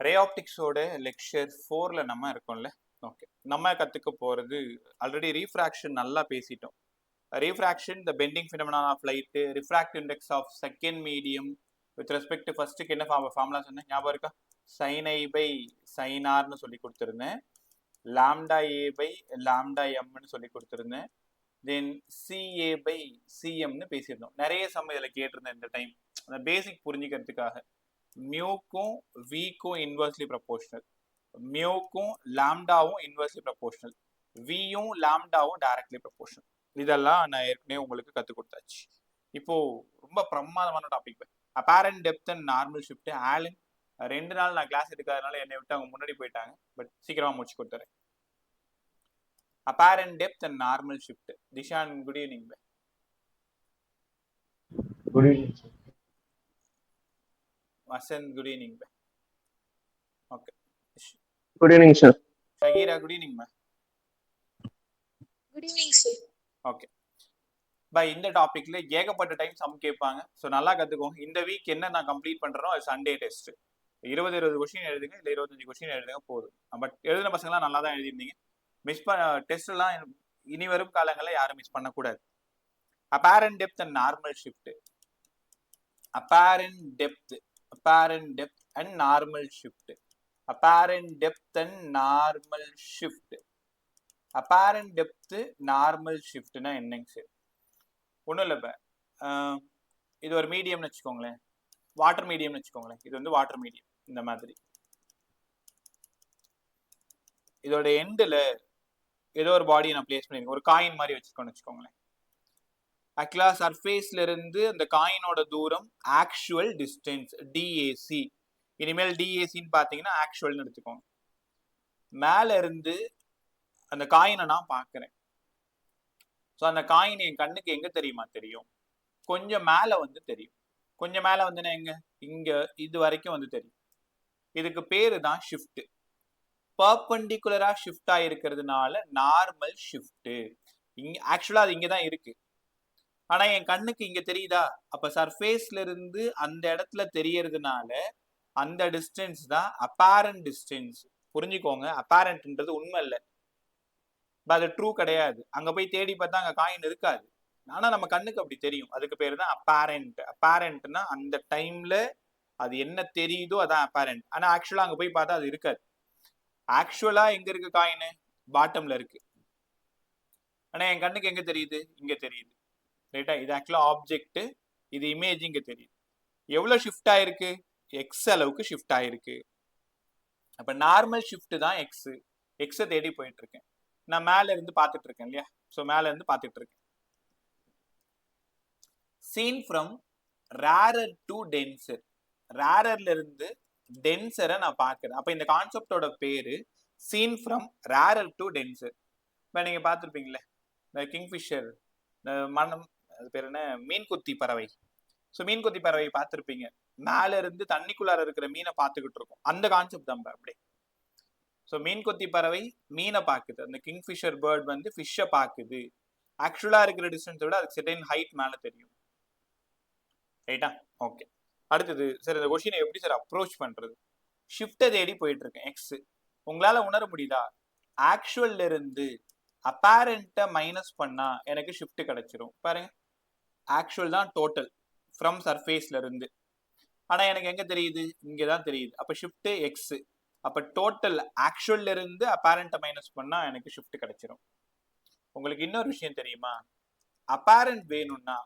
ரே ஆப்டிக்ஸோட lecture 4ல நம்ம இருக்கோம்ல. Okay, நம்ம கற்றுக்க போகிறது ஆல்ரெடி ரீஃப்ராக்ஷன் நல்லா பேசிட்டோம். Refraction the bending phenomenon of light, refractive index of second medium with respect to ஃபர்ஸ்ட்டுக்கு என்ன ஃபார்முலா சொன்னேன் ஞாபகம் இருக்கா? சைன் ஐ பை சைன் ஆர்னு சொல்லி கொடுத்துருந்தேன், லாம்டா ஏ பை லாம்டா எம்னு சொல்லி கொடுத்துருந்தேன், தென் சிஏ பை சிஎம்னு பேசியிருந்தோம். நிறைய சமயம் இதில் கேட்டிருந்தேன் இந்த டைம், அந்த பேசிக் புரிஞ்சுக்கிறதுக்காக. மியூக்கும் விக்கும் இன்வெர்ஸ்லி ப்ரொபோர்ஷனல், மியூக்கும் லாம்டாவும் இன்வெர்ஸ்லி ப்ரொபோர்ஷனல், வியும் லாம்டாவும் டைரக்ட்லி ப்ரொபோர்ஷனல். இதெல்லாம் நான் ஏற்கனவே உங்களுக்கு கற்றுக் கொடுத்தாச்சு. இப்போ ரொம்ப பிரமாதமான topic, apparent depth and normal shift. ஆலன் 2 நாள் நான் கிளாஸ் எடுக்காதனால என்னை விட்டு அவங்க முன்னாடி போயிட்டாங்க, பட் சீக்கிரமா முடிச்சு கொடுத்துறேன். Apparent depth and normal shift. Dishan, good evening. Good evening sir. Vasanth, good evening. Okay, good evening sir. Shakira, good evening. Good evening sir. Okay bye, இந்த டாபிக்ல ஏகப்பட்ட டைம் சம் கேட்பாங்க, ஸோ நல்லா கற்றுக்கோங்க. இந்த வீக் என்ன நான் கம்ப்ளீட் பண்ணுறேனோ அது சண்டே டெஸ்ட். 20 கொஸ்டின் எழுதுங்க, இல்லை 25 கொஸ்டின் எழுதுங்க போதும். பட் எழுதின பசங்களாம் நல்லா தான் எழுதிருந்தீங்க. மிஸ் டெஸ்ட்லாம் இனி வரும் காலங்களில் யாரும் மிஸ் பண்ணக்கூடாது. Apparent depth and normal shift. Apparent depth and normal shift. Apparent depth and normal shift. Apparent depth normal ஷிஃப்ட்னா என்னங்க சார்? ஒன்றும் இல்லை, இப்போ இது ஒரு மீடியம்னு வச்சுக்கோங்களேன், வாட்டர் மீடியம்னு வச்சுக்கோங்களேன். இது வந்து வாட்டர் மீடியம். இந்த மாதிரி இதோட எண்டில் ஏதோ ஒரு பாடியை நான் பிளேஸ் பண்ணியிருக்கேன், ஒரு காயின் மாதிரி வச்சுக்கோன்னு வச்சுக்கோங்களேன். ஆக்சுவலா சர்ஃபேஸ்ல இருந்து அந்த காயினோட தூரம் ஆக்சுவல் டிஸ்டன்ஸ் டிஏசி. இனிமேல் டிஏசின்னு பார்த்தீங்கன்னா ஆக்சுவல்னு எடுத்துக்கோங்க. மேல இருந்து அந்த காயினை நான் பார்க்குறேன். ஸோ அந்த காயின் என் கண்ணுக்கு எங்க தெரியுமா தெரியும்? கொஞ்சம் மேலே வந்து தெரியும். கொஞ்சம் மேலே வந்துன்னா எங்க? இங்க இது வரைக்கும் வந்து தெரியும். இதுக்கு பேரு தான் ஷிஃப்ட். பர்பெண்டிகுலரா ஷிஃப்ட் ஆயிருக்கிறதுனால நார்மல் ஷிஃப்ட். இங்க ஆக்சுவலா அது இங்க தான் இருக்கு, ஆனா என் கண்ணுக்கு இங்க தெரியுதா? அப்ப சர்ஃபேஸ்ல இருந்து அந்த இடத்துல தெரியறதுனால அந்த டிஸ்டன்ஸ் தான் அப்பேரண்ட் டிஸ்டன்ஸ். புரிஞ்சுக்கோங்க, அப்பேரண்ட்ன்றது உண்மை இல்லை, அது ட்ரூ கிடையாது. அங்க போய் தேடி பார்த்தா அங்க காயின் இருக்காது, ஆனா நம்ம கண்ணுக்கு அப்படி தெரியும். அதுக்கு பேர் தான் அப்பேரண்ட். அப்பேரண்ட்னா அந்த டைம்ல அது என்ன தெரியுதோ அதான் அப்பேரண்ட். ஆனா ஆக்சுவலா அங்க போய் பார்த்தா அது இருக்காது. ஆக்சுவலா எங்க இருக்கு காயின்? பாட்டம்ல இருக்கு. ஆனா என் கண்ணுக்கு எங்க தெரியுது? இங்க தெரியுது. ரைட்டா? இது ஆக்சுவலா ஆப்ஜெக்ட், இது இமேஜ் இங்க தெரியுது. எவ்வளவு ஷிஃப்ட் ஆயிருக்கு? எக்ஸ் அளவுக்கு ஷிஃப்ட் ஆயிருக்கு. அப்ப நார்மல் ஷிஃப்ட் தான் எக்ஸ். எக்ஸை தேடி போயிட்டு இருக்கேன். நான் மேல இருந்து பார்த்துட்டு இருக்கேன் இல்லையா? ஸோ மேல இருந்து பார்த்துட்டு இருக்கேன். Seen from rarer to denser. ரேரர்ல இருந்து டென்சரை நான் பார்க்கிறேன். அப்ப இந்த கான்செப்டோட பேரு seen from rarer to denser. இப்போ நீங்க பார்த்துருப்பீங்களே இந்த கிங்ஃபிஷர், மனம், அது பேர் என்ன, மீன்குத்தி பறவை. ஸோ மீன்குத்தி பறவை பார்த்துருப்பீங்க, மேல இருந்து தண்ணிக்குள்ளார இருக்கிற மீனை பார்த்துக்கிட்டு இருக்கும். அந்த கான்செப்ட் தான் அப்படியே. ஸோ மீன்கொத்தி பறவை மீனை பார்க்குது, அந்த கிங்ஃபிஷர் பேர்ட் வந்து ஃபிஷ்ஷை பார்க்குது. ஆக்சுவலா இருக்கிற டிஸ்டன்ஸை விட அதுக்கு செர்டைன் ஹைட் மேல தெரியும். ரைட்டா? ஓகே, அடுத்தது சார் இந்த கொஸ்டினை எப்படி சார் அப்ரோச் பண்றது? ஷிஃப்டை தேடி போயிட்டு இருக்கேன் எக்ஸ். உங்களால உணர முடியுதா? ஆக்சுவல்ல இருந்து அப்பேரண்ட்டை மைனஸ் பண்ணா எனக்கு ஷிஃப்ட் கிடைச்சிரும். பாருங்க, ஆக்சுவல் தான் டோட்டல் ஃப்ரம் சர்ஃபேஸ்ல இருந்து, ஆனா எனக்கு எங்க தெரியுது? இங்கதான் தெரியுது. அப்ப ஷிஃப்ட் எக்ஸ். அப்ப டோட்டல் ஆக்சுவல்ல இருந்து அப்பேரண்ட்டை மைனஸ் பண்ணா எனக்கு ஷிஃப்ட் கிடைச்சிரும். உங்களுக்கு இன்னொரு விஷயம் தெரியுமா? அப்பேரண்ட் வேணும்னா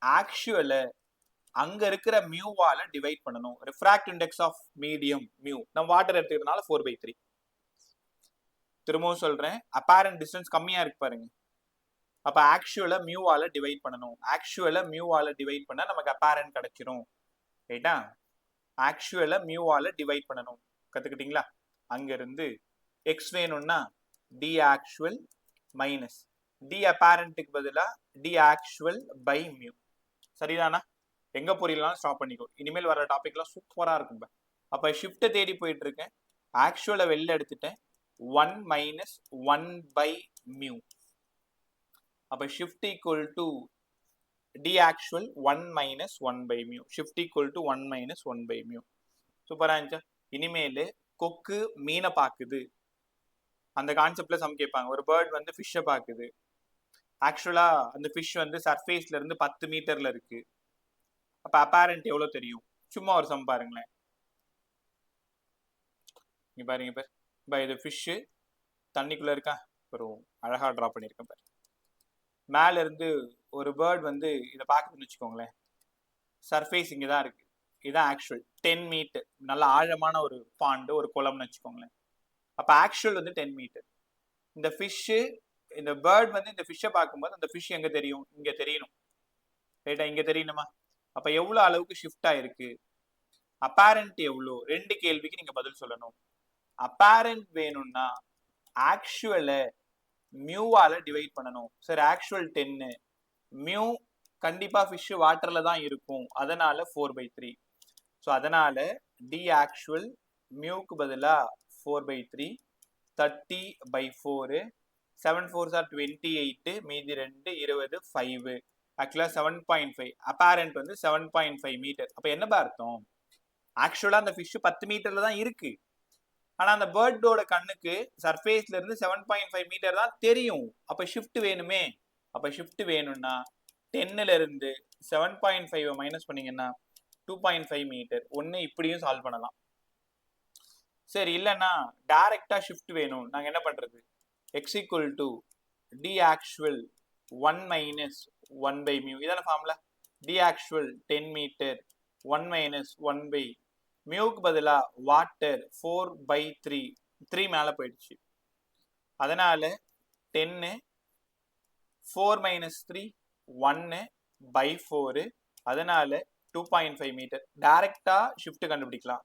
ஆக்சுவலை அங்க இருக்கிற மியூவால டிவைட் பண்ணணும். Refractive index of medium mu, நம்ம வாட்டர் எடுத்துக்கிறதுனால 4/3. திரும்பவும் சொல்றேன், அப்பேரண்ட் டிஸ்டன்ஸ் கம்மியா இருக்கு பாருங்க. அப்ப ஆக்சுவலை மியூவால டிவைட் பண்ணணும். ஆக்சுவலை மியூவால டிவைட் பண்ணா நமக்கு அப்பேரண்ட் கிடைச்சிரும். ரைட்டா? ஆக்சுவலை மியூவால டிவைட் பண்ணணும். கத்துக்கிட்டீங்களா? அங்க இருந்து எக்ஸ் வேணும்னா டி ஆக்சுவல் மைனஸ் டி அப்பேரண்ட்டுக்கு பதிலா டி ஆக்சுவல் பை மியூ. சரிதானா? எங்க புரியலாம் ஸ்டாப் பண்ணிக்கோ. இனிமேல் வர டாபிக்லாம் சூப்பரா இருக்கும். அப்ப ஷிஃப்ட்டை தேடி போயிட்டு இருக்கேன், ஆக்சுவலை வெளில எடுத்துட்டேன், 1 மைனஸ் 1 பை மியூ. அப்ப shift equal to D actual 1 minus 1 by mu. Shift equal to 1 minus 1 by mu. சூப்பரா இருந்துச்சா? இனிமேல் கொக்கு மீனை பாக்குது, அந்த கான்செப்ட்ல சம் கேட்பாங்க. ஒரு பேர்ட் வந்து ஃபிஷ்ஷை பாக்குது, ஆக்சுவலா அந்த ஃபிஷ் வந்து சர்ஃபேஸ்ல இருந்து 10 மீட்டர்ல இருக்கு. அப்ப அப்பேரண்ட் எவ்வளவு தெரியும்? சும்மா ஒரு சம் பாருங்களேன். இங்க பாருங்க இப்ப இது ஃபிஷ் தண்ணிக்குள்ள இருக்கா, ஒரு அழகா டிரா பண்ணிருக்கேன் பாரு. மேல இருந்து ஒரு பேர்ட் வந்து இதை பாக்குதுன்னு வச்சுக்கோங்களேன். சர்ஃபேஸ் இங்க தான் இருக்கு, இதுதான் ஆக்சுவல் 10 மீட்டர். நல்ல ஆழமான ஒரு பாண்டு, ஒரு குளம்னு வச்சுக்கோங்களேன். அப்ப ஆக்சுவல் வந்து 10 மீட்டர். இந்த ஃபிஷ், இந்த பேர்ட் வந்து இந்த ஃபிஷ்ஷை பார்க்கும்போது அந்த ஃபிஷ் எங்க தெரியும்? இங்க தெரியணும், ரைட்டா? இங்க தெரியணுமா? அப்ப எவ்வளவு அளவுக்கு ஷிஃப்ட் ஆயிருக்கு? அப்பேரண்ட் எவ்வளோ? 2 கேள்விக்கு நீங்க பதில் சொல்லணும். அப்பேரண்ட் வேணும்னா ஆக்சுவலை மியூவால டிவைட் பண்ணணும். சார் ஆக்சுவல் 10, மியூ கண்டிப்பா ஃபிஷ் வாட்டர்ல தான் இருக்கும், அதனால 4/3. ஸோ அதனால டி ஆக்சுவல் மியூக்கு பதிலா 4/3, 30/4, 7 4s are 28, மீதி 2 20, 5. ஆக்சுவலா 7.5. அப்பேரண்ட் வந்து 7.5 மீட்டர். அப்ப என்ன அர்த்தம்? ஆக்சுவலா அந்த ஃபிஷ் 10 மீட்டர்ல தான் இருக்கு, ஆனா அந்த பேர்டோட கண்ணுக்கு சர்ஃபேஸ்ல இருந்து 7.5 மீட்டர் தான் தெரியும். அப்ப ஷிஃப்ட் வேணுமே. அப்ப ஷிஃப்ட் வேணும்னா 10ல இருந்து 7.5 மைனஸ் பண்ணீங்கன்னா 2.5 மீட்டர். ஒன்னு இப்படியும் சால்வ் பண்ணலாம். சரி, இல்லைன்னா டைரக்டா ஷிஃப்ட் வேணும், நாங்க என்ன பண்றது? x equal to d actual 1 minus 1 by mu. இதான formula. d actual 10 metre 1 minus 1 by மியூக்கு பதிலா வாட்டர் 4/3. 3 மேல போயிடுச்சு, அதனால 10, 4 minus 3 1/4, அதனால 2.5 மீட்டர். டைரக்டா ஷிஃப்ட் கண்டுபிடிக்கலாம்.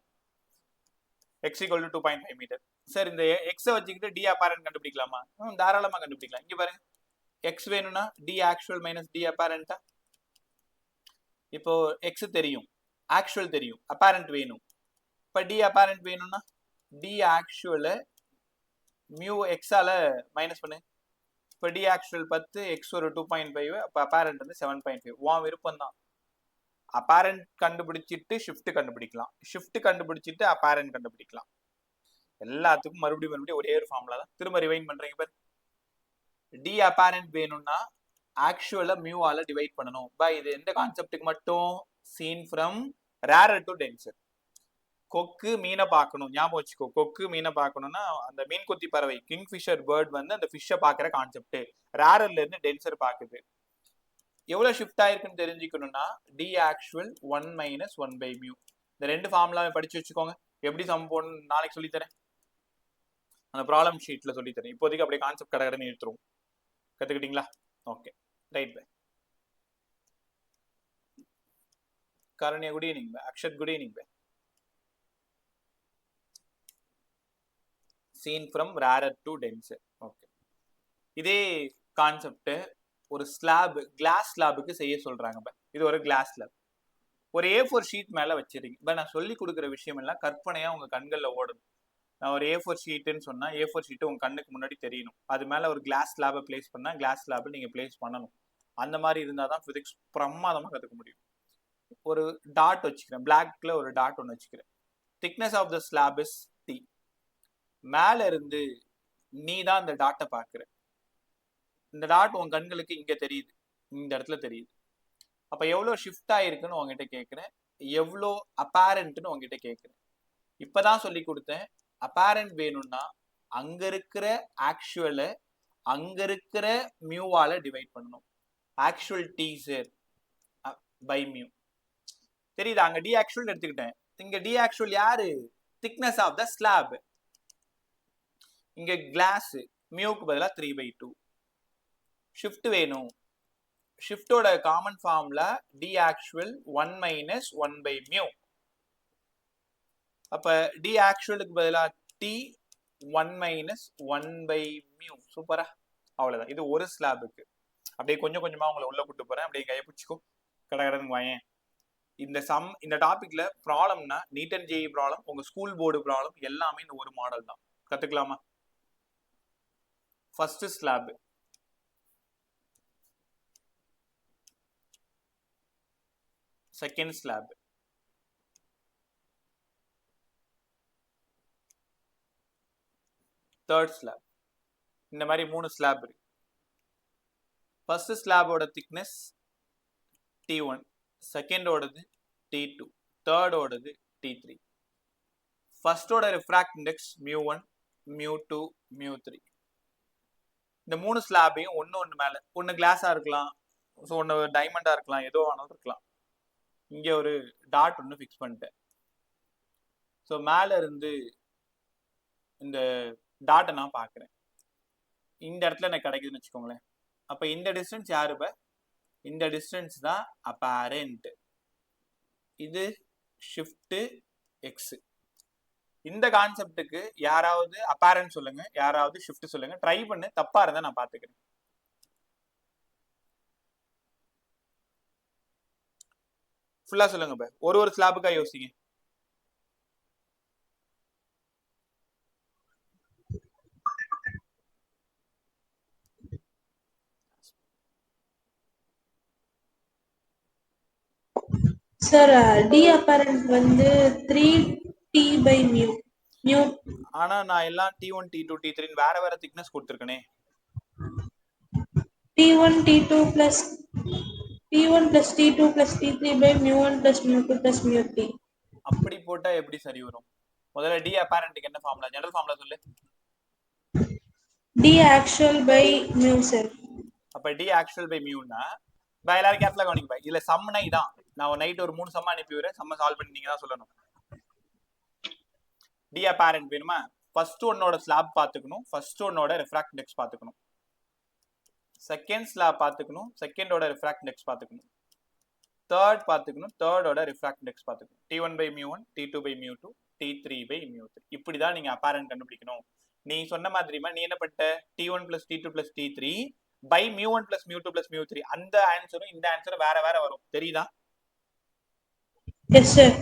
x equal to 2.5 metre. Sir இந்த எக்ஸை வச்சுக்கிட்டு டி அப்பேரண்ட் கண்டுபிடிக்கலாமா? தாராளமா கண்டுபிடிக்கலாம். இங்க பாருங்க, எக்ஸ் வேணும்னா டி ஆக்சுவல் மைனஸ் டி அப்பேரண்டா. இப்போ எக்ஸ் தெரியும், ஆக்சுவல் தெரியும், அப்பேரண்ட் வேணும். இப்ப டி அப்பேரண்ட் வேணும்னா டி ஆக்சுவல மியூ எக்ஸால மைனஸ் பண்ணு. இப்ப டி ஆக்சுவல் 10, எக்ஸ் ஒரு 2.5, அப்ப அப்பேரண்ட் வந்து 7.5. உன் விருப்பம் தான். அப்பேரண்ட் கண்டுபிடிச்சிட்டு ஷிஃப்ட் கண்டுபிடிக்கலாம், ஷிஃப்ட் கண்டுபிடிச்சிட்டு அப்பேரண்ட் கண்டுபிடிக்கலாம். எல்லாத்துக்கும் மறுபடியும் ஒரே ஒரு ஃபார்முலா தான். திரும்ப ரிவைண்ட் பண்றீங்க பாரு. டி அப்பேரண்ட் வேணும்னா ஆக்சுவலா மியூவால டிவைட் பண்ணணும். இது எந்த கான்செப்டுக்கு மட்டும்? Seen from rarer to denser. கொக்கு மீனை பார்க்கணும், ஞாபகம் வச்சுக்கோ. கொக்கு மீனை பார்க்கணும்னா அந்த மீன் கொத்தி பறவை கிங்ஃபிஷர் பேர்ட் வந்து அந்த ஃபிஷ்ஷை பார்க்குற கான்செப்ட். ரேரர்ல இருந்து டென்சர் பார்க்குது. எவ்வளவு ஷிஃப்ட் ஆயிருக்குன்னு தெரிஞ்சுக்கணும்னா D actual 1 minus 1 by mu. இந்த ரெண்டு ஃபார்முலாவை படிச்சு வச்சுக்கோங்க. எப்படி சம் போடணும் நாளைக்கு சொல்லித்தரேன், அந்த ப்ராப்ளம் ஷீட்ல சொல்லித்தரேன். இப்போதைக்கு அப்படியே கான்செப்ட் கடகடன்னு எடுத்துருவோம். கத்துக்கிட்டீங்களா? Okay, right. Bye Karanya, good evening. Bye Akshat, good evening. Bye seen from rarer to denser. Okay, இதே கான்செப்ட் ஒரு ஸ்லாப், கிளாஸ் ஸ்லாபுக்கு செய்ய சொல்றாங்க. இது ஒரு கிளாஸ் ஸ்லாப், ஒரு A4 ஷீட் மேல வச்சிருக்கீங்க. நான் சொல்லி கொடுக்குற விஷயம் எல்லாம் கற்பனையா உங்க கண்கள்ல ஓடணும். நான் ஒரு A4 ஷீட்டுன்னு சொன்னா A4 ஷீட்டு உங்க கண்ணுக்கு முன்னாடி தெரியணும். அது மேல ஒரு கிளாஸ் ஸ்லாபை பிளேஸ் பண்ணா கிளாஸ் ஸ்லாபை நீங்க பிளேஸ் பண்ணணும். அந்த மாதிரி இருந்தாதான் பிசிக்ஸ் பிரமாதமா கத்துக்க முடியும். ஒரு டாட் வச்சுக்கிறேன், பிளாக்ல ஒரு டாட் ஒன்று வச்சுக்கிறேன். Thickness of the slab is T. மேல இருந்து நீ தான் இந்த டாட்டை பாக்குற. இந்த டாட் உன் கண்களுக்கு இங்க தெரியுது, இந்த இடத்துல தெரியுது. அப்ப எவ்வளவு ஷிஃப்ட் ஆயிருக்குன்னு உங்ககிட்ட கேட்கிறேன், எவ்வளோ அப்பேரண்ட்னு உங்ககிட்ட கேட்கிறேன். இப்பதான் சொல்லி கொடுத்தேன். அப்பேரண்ட் வேணும்னா அங்க இருக்கிற ஆக்சுவலை அங்க இருக்கிற மியூவால டிவைட் பண்ணணும். ஆக்சுவல் டீசர் பை மியூ. தெரியுதா? அங்க டி ஆக்சுவல் எடுத்துக்கிட்டேன். இங்க டி ஆக்சுவல் யாரு? Thickness of the slab. இங்க கிளாஸ், மியூக்கு பதிலா 3/2. ஷிஃப்ட் வேணும், ஷிஃப்டோட common formula D actual 1 minus 1 by mu. அப்ப டி ஆக்சுவலுக்கு பதிலா டி 1 minus 1 by mu. சூப்பரா? அவ்வளவுதான். இது ஒரு ஸ்லாபுக்கு. அப்படியே கொஞ்சம் கொஞ்சமா உங்களை உள்ள கூட்டு போறேன். அப்படியே கையை பிடிச்சிக்கோ, கடகடன்னு வாயேன். இந்த சம், இந்த டாபிக்ல ப்ராப்ளம்னா நீட் அண்ட் ஜேஇ ப்ராப்ளம், உங்க ஸ்கூல் போர்டு ப்ராப்ளம் எல்லாமே இந்த ஒரு மாடல் தான். கத்துக்கலாமா? First slab, second slab, third slab. இந்த மாதிரி 3 ஸ்லாப் இருக்கு. ஃபர்ஸ்ட் ஸ்லாபோட திக்னஸ் T1, செகண்டோடது T2, தேர்டோடது T3. ஃபர்ஸ்டோட ரிஃப்ராக்ட் இண்டெக்ஸ் μ1, μ2, μ3. இந்த 3 ஸ்லாபையும் ஒன்று மேலே, ஒன்று கிளாஸாக இருக்கலாம், ஸோ ஒன்று டைமண்டாக இருக்கலாம், ஏதோ ஆனாலும் இருக்கலாம். இங்கே ஒரு டாட் ஒன்று ஃபிக்ஸ் பண்ணிட்டேன். ஸோ மேலே இருந்து இந்த டாட்டை நான் பார்க்குறேன். இந்த இடத்துல எனக்கு கிடைக்குதுன்னு வச்சுக்கோங்களேன். அப்போ இந்த டிஸ்டன்ஸ் யாரு? இந்த டிஸ்டன்ஸ் தான் அப்பேரண்ட். இது ஷிஃப்ட் எக்ஸ். இந்த கான்செப்டுக்கு யாராவது அப்பேரண்ட் சொல்லுங்க, யாராவது ஷிஃப்ட் சொல்லுங்க. ட்ரை பண்ணு, தப்பா இருந்தா நான் பாத்துக்கிறேன். ஃபுல்லா சொல்லுங்க. ஒரு ஸ்லாபுக்கா யோசிங்க. சார் டி அப்பரண்ட் வந்து 3t/μ. ஆனா நான் எல்லாம் T1, T2, T3 வேற வேற thickness கொடுத்திருக்கனே. T1 T2 plus T1 plus T2 plus T3/μ1 plus μ2 plus μ3. அப்படி போட்டா எப்படி சரி வரும்? முதல்ல டி அப்பேரண்ட்க்கு என்ன ஃபார்முலா? ஜெனரல் ஃபார்முலா சொல்லு. d actual by μ sir. அப்ப d actual by μ னா பை எல்லாரும் கேர்ஃபுல்லா கவனிங்க பை. இதுல சம்னா இதான். நான் நைட் ஒரு 3 சம் அனுப்பி வரேன். சம்ம சால்வ் பண்ணி நீங்க தான் சொல்லணும். டி அப்பேரண்ட் வேணுமா? ஃபர்ஸ்ட் ஒன்னோட ஸ்லாப் பாத்துக்கணும், ஃபர்ஸ்ட் ஒன்னோட ரிஃப்ராக்ட் இண்டெக்ஸ் பாத்துக்கணும், செகண்ட் ஸ்லாப் பாத்துக்கணும், செகண்டோட ரிஃப்ராக்ட் இண்டெக்ஸ் பாத்துக்கணும், தேர்ட் பாத்துக்கணும், தேர்டோட ரிஃப்ராக்ட் இண்டெக்ஸ் பாத்துக்கணும். T1/μ1, T2/μ2, T3/μ3. இப்படிதான் நீங்க அப்பேரண்ட் கண்டுபிடிக்கணும். நீ சொன்ன மாதிரிமா நீ என்ன பண்ணிட்ட? T1 plus T2 plus T3 by μ1 plus μ2 plus μ3. அந்த ஆன்சரும் இந்த ஆன்சரும் வேற வேற வரும். தெரியுதா? Yes sir.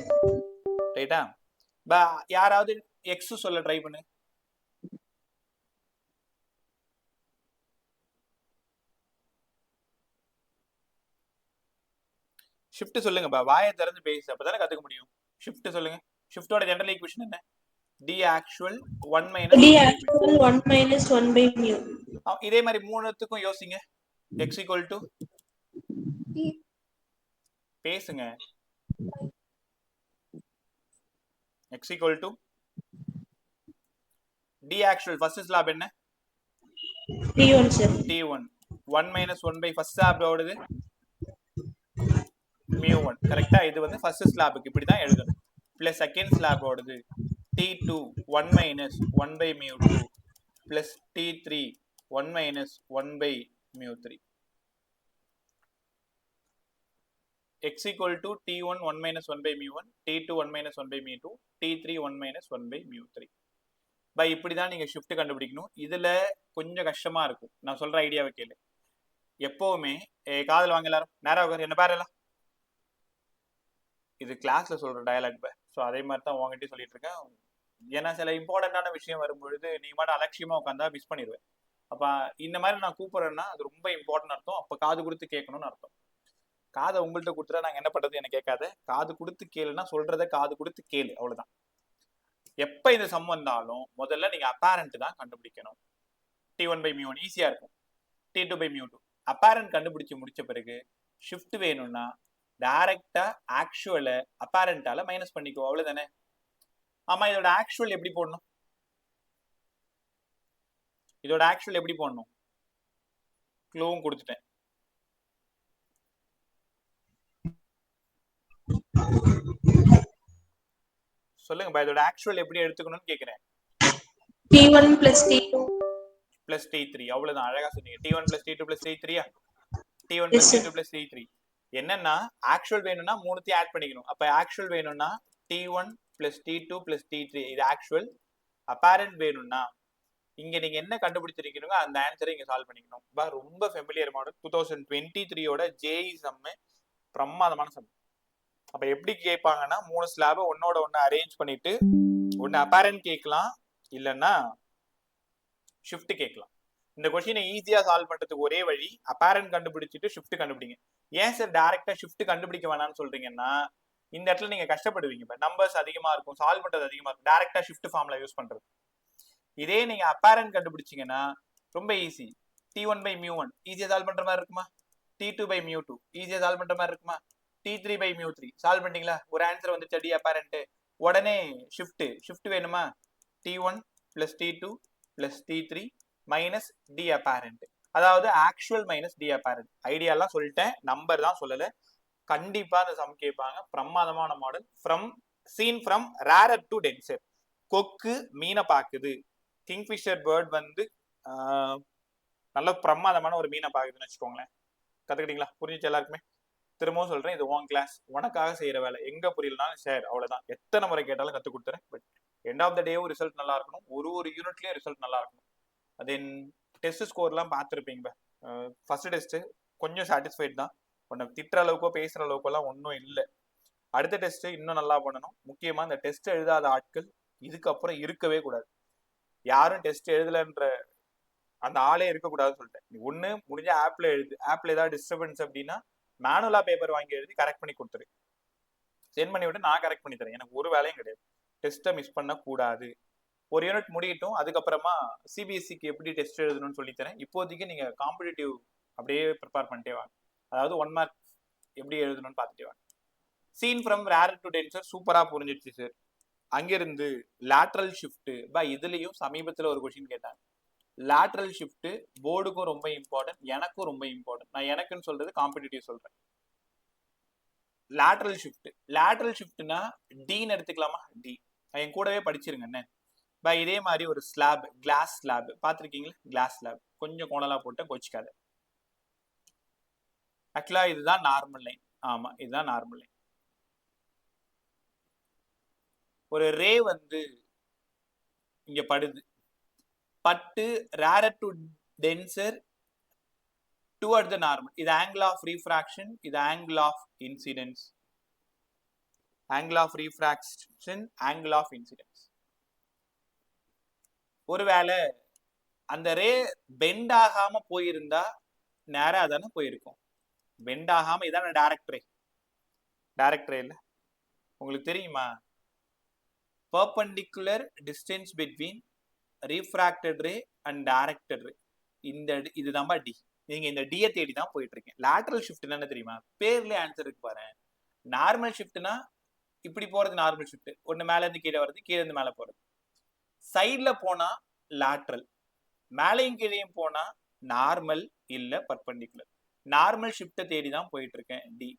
ரைட்டா? யாராவது x சொல்ல ட்ரை பண்ணு. ஷிஃப்ட் சொல்லுங்க. வாயை திறந்து பேசு, அப்பதானே கத்துக்க முடியும். ஷிஃப்ட் சொல்லுங்க. ஷிஃப்டோட ஜெனரல் ஈக்குவேஷன் என்ன? d actual 1 minus d actual 1 minus 1/μ. இதே மாதிரி மூணுத்துக்கும் யோசிங்க. x equal to பேசுங்க. x equal to d actual first slab என்ன? T1 sir. T1 1 minus 1 by first slab ஓடுது μ1. கரெக்ட்டா? இது வந்து ஃபர்ஸ்ட் ஸ்லாபுக்கு இப்படி தான் எழுதணும். பிளஸ் செகண்ட் ஸ்லாப் ஓடுது T2 1 minus 1 by μ2 plus T3 1 minus 1 by μ3. x equal to T1 1 minus 1 by μ1, T2 1 minus 1 by μ2, T3 1 minus 1 by μ3. By இப்படி தான் நீங்க ஷிஃப்ட் கண்டுபிடிக்கணும். இதுல கொஞ்சம் கஷ்டமா இருக்கும். நான் சொல்ற ஐடியாவை கேளு. எப்பவுமே காதல் வாங்க எல்லாரும் நேரம் என்ன பாரு எல்லாம். இது கிளாஸ்ல சொல்ற டயலாக் பை. ஸோ அதே மாதிரி தான் உங்ககிட்ட சொல்லிட்டு இருக்கேன். ஏன்னா சில இம்பார்ட்டன்டான விஷயம் வரும்பொழுது நீ மட்டும் அலட்சியமா உட்காந்தா மிஸ் பண்ணிடுவேன். அப்ப இந்த மாதிரி நான் கூப்பிடுறேன்னா அது ரொம்ப இம்பார்ட்டன்ட் அர்த்தம். அப்ப காது கொடுத்து கேட்கணும்னு அர்த்தம். காதை உங்கள்கிட்ட கொடுத்துட்டா நாங்க என்ன பண்றது என்ன கேட்காத. காது கொடுத்து கேளுன்னா சொல்றத காது கொடுத்து கேளு, அவ்வளவுதான். எப்ப இந்த சம் வந்தாலும் முதல்ல நீங்க அப்பேரண்ட் தான் கண்டுபிடிக்கணும். T1/μ1 ஈஸியா இருக்கும். T2/μ2 அப்பேரண்ட் கண்டுபிடிச்சு முடிச்ச பிறகு ஷிஃப்ட் வேணும்னா டைரக்டா ஆக்சுவல அப்பேரண்டால மைனஸ் பண்ணிக்கோ, அவ்வளவுதானே. ஆமா, இதோட ஆக்சுவல் எப்படி போடணும்? இதோட ஆக்சுவல் எப்படி போடணும்? க்ளூவும் கொடுத்துட்டேன். சொல்லுங்க பா, இதோட ஆக்சுவல் எப்படி எடுத்துக்கணும்னு கேக்குறேன். T1 plus T2 plus T3. அவ்வளவுதான், அழகா சொன்னீங்க. T1 plus T2 plus T3. T1 plus T2 plus T3. என்னன்னா ஆக்சுவல் வேணும்னா மூணுத்தையும் ஆட் பண்ணிக்கணும். அப்ப ஆக்சுவல் வேணும்னா T1 plus T2 plus T3 இது ஆக்சுவல். அப்பேரண்ட் வேணும்னா இங்க நீங்க என்ன கண்டுபிடிச்சிருக்கீங்களோ அந்த ஆன்சரை இங்க சால்வ் பண்ணிக்கணும். ரொம்ப ஃபெமிலியர் மாடல். 2023 ஜேஇ சம், பிரமாதமான சம். அப்ப எப்படி கேட்பாங்கன்னா 3 ஸ்லாப ஒன்னோட ஒன்னு அரேஞ்ச் பண்ணிட்டு ஒன்னு அப்பேரண்ட் கேட்கலாம், இல்லைன்னா ஷிஃப்ட் கேட்கலாம். இந்த கொஸ்டினை ஈஸியா சால்வ் பண்றதுக்கு ஒரே வழி அப்பேரண்ட் கண்டுபிடிச்சிட்டு ஷிஃப்ட் கண்டுபிடிங்க. ஏன் சார் டைரக்டா ஷிஃப்ட் கண்டுபிடிக்க வேணாம்னு சொல்றீங்கன்னா இந்த இடத்துல நீங்க கஷ்டப்படுவீங்க. நம்பர்ஸ் அதிகமா இருக்கும், சால்வ் பண்றது அதிகமா இருக்கும். டைரக்டா ஷிஃப்ட் ஃபார்முலா யூஸ் பண்றது இதே நீங்க அப்பேரண்ட் கண்டுபிடிச்சீங்கன்னா ரொம்ப ஈஸி. T1 by mu1 ஈஸியா சால்வ் பண்ற மாதிரி இருக்குமா? T2 by mu2 ஈஸியா சால்வ் பண்ற மாதிரி இருக்குமா? T3 by mu3 சால்வ் பண்ணிட்டீங்களா? ஒரு ஆன்சர் வந்துச்சு டி அப்பேரண்ட். உடனே ஷிஃப்ட் வேணுமா? T1 plus T2 plus T3 minus D apparent. அதாவது ஆக்சுவல் மைனஸ் டி அப்பேரண்ட். ஐடியாலாம் சொல்லிட்டேன், நம்பர் தான் சொல்லல. கண்டிப்பா அந்த சம் கேட்பாங்க. பிரமாதமான model. Seen from rarer to denser. கொக்கு மீனை பாக்குது. கிங்ஃபிஷர் பேர்ட் வந்து நல்ல பிரமாதமான ஒரு மீனை பாக்குதுன்னு வச்சுக்கோங்களேன். கத்துக்கிட்டீங்களா? புரிஞ்சுச்சு எல்லாருக்குமே? திரும்பவும் சொல்றேன், இது உன் கிளாஸ், உனக்காக செய்யற வேலை. எங்க புரியலனாலும் ஷேர், அவ்வளவுதான். எத்தனை முறை கேட்டாலும் கத்து கொடுத்துறேன். பட் எண்ட் ஆஃப் த டேவும் ரிசல்ட் நல்லா இருக்கணும். ஒரு யூனிட்லயும் ரிசல்ட் நல்லா இருக்கணும். தென் டெஸ்ட் ஸ்கோர்லாம் பார்த்துருப்பீங்க. ஃபர்ஸ்ட் டெஸ்ட் கொஞ்சம் சாட்டிஸ்ஃபைட் தான். உன்னை திட்டுற அளவுக்கோ பேசுற அளவுக்கோலாம் ஒன்றும் இல்லை. அடுத்த டெஸ்ட் இன்னும் நல்லா பண்ணணும். முக்கியமா இந்த டெஸ்ட் எழுதாத ஆட்கள் இதுக்கப்புறம் இருக்கவே கூடாது. யாரும் டெஸ்ட் எழுதலன்ற அந்த ஆளே இருக்கக்கூடாதுன்னு சொல்லிட்டேன். நீ ஒண்ணு முடிஞ்ச ஆப்ல எழுது. ஆப்ல ஏதாவது டிஸ்டர்பன்ஸ் அப்படின்னா மேனுவலா பேப்பர் வாங்கி எழுதி கரெக்ட் பண்ணி கொடுத்துரு. சென்ட் பண்ணி விட்டு நான் கரெக்ட் பண்ணி தரேன். எனக்கு ஒரு வேலையும் கிடையாது. டெஸ்ட்டை மிஸ் பண்ண கூடாது. ஒரு யூனிட் முடியட்டும், அதுக்கப்புறமா சிபிஎஸ்சிக்கு எப்படி டெஸ்ட் எழுதணும்னு சொல்லித்தரேன். இப்போதைக்கு நீங்க காம்படிட்டிவ் அப்படியே ப்ரிப்பேர் பண்ணிட்டே வாங்க. அதாவது 1 மார்க் எப்படி எழுதணும்னு பார்த்துட்டே வாங்க. Seen from rarer to denser சூப்பரா புரிஞ்சிடுச்சு சார். அங்கிருந்து லேட்ரல் ஷிஃப்ட். இதுலயும் சமீபத்துல ஒரு கொஸ்டின் கேட்டாங்க. லேட்ரல் ஷிஃப்ட் போர்டுக்கும் ரொம்ப இம்பார்ட்டன்ட், எனக்கும் ரொம்ப இம்பார்ட்டன்ட். நான் எனக்குன்னு சொல்றது காம்படிட்டிவ் சொல்றேன். லேட்ரல் ஷிஃப்ட்னா டின்னு எடுத்துக்கலாமா? டி என் கூடவே படிச்சிருங்க என்ன. இதே மாதிரி ஒரு ஸ்லாப், கிளாஸ் ஸ்லாப் பார்த்துருக்கீங்களா? கிளாஸ் ஸ்லாப் கொஞ்சம் கோணலா போட்டு கொச்சிக்காத. ஆக்சுவலா இதுதான் நார்மல் லைன். ஆமா, இதுதான் நார்மல் லைன். ஒரு ரே வந்து இங்க படுது. பட்டு rarer to denser toward the normal. இது ஆங்கிள் ஆஃப் ரீஃப்ராக்ஷன், இது angle of incidence. Angle of refraction, angle of incidence. ஒருவேளை அந்த ரே பெண்ட் ஆகாம போயிருந்தா நேரா தானே போயிருக்கும். பெண்ட் ஆகாம இதான டைரக்ட் ரே இல்ல. உங்களுக்கு தெரியுமா? Perpendicular distance between refracted ray and directed ray. இதுதான் டி. நீங்க இந்த டியை தேடி தான் போயிட்டு இருக்கீங்க. லேட்டரல் ஷிஃப்ட் என்ன தெரியுமா? பேர்ல ஆன்சர் இருக்கு பாரு. நார்மல் ஷிஃப்ட்னா இப்படி போறது நார்மல் ஷிஃப்ட். ஒண்ணு மேல இருந்து கீழே வருது, கீழே இருந்து மேல போறது. சைட்ல போனா லேட்ரல், மேலையும் கீழையும் போனா நார்மல் இல்ல பர்பெண்டிகுலர். நார்மல் ஷிஃப்ட்டை தேடி தான் போயிட்டு இருக்கேன். டி.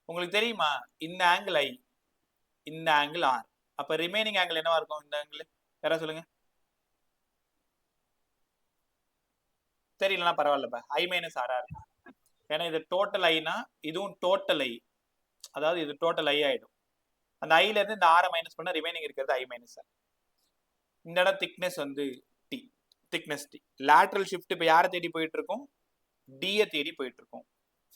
உங்களுக்கு தெரியுமா? இந்த ஆங்கிள் ஐ, இந்த ஆங்கிள் ஆர். அப்ப ரிமைனிங் ஆங்கிள் என்னவா இருக்கும்? இந்த ஆங்கிள் யாரா சொல்லுங்க. தெரியலனா பரவாயில்லப்பா. ஐ மைனஸ் ஆரா இருக்கு. ஏன்னா இது டோட்டல் ஐனா இதுவும் டோட்டல் ஐ. அதாவது இது டோட்டல் ஐ ஆயிடும். அந்த ஐல இருந்து இந்த ஆரை மைனஸ் பண்ண ரிமைனிங் இருக்கிறது ஐ மைனஸ் ஆர். இந்த இடம் திக்னஸ் வந்து T. Thickness T. Lateral shift இப்ப யாரை தேடி போயிட்டு இருக்கோம்? டியை தேடி போயிட்டு இருக்கோம்.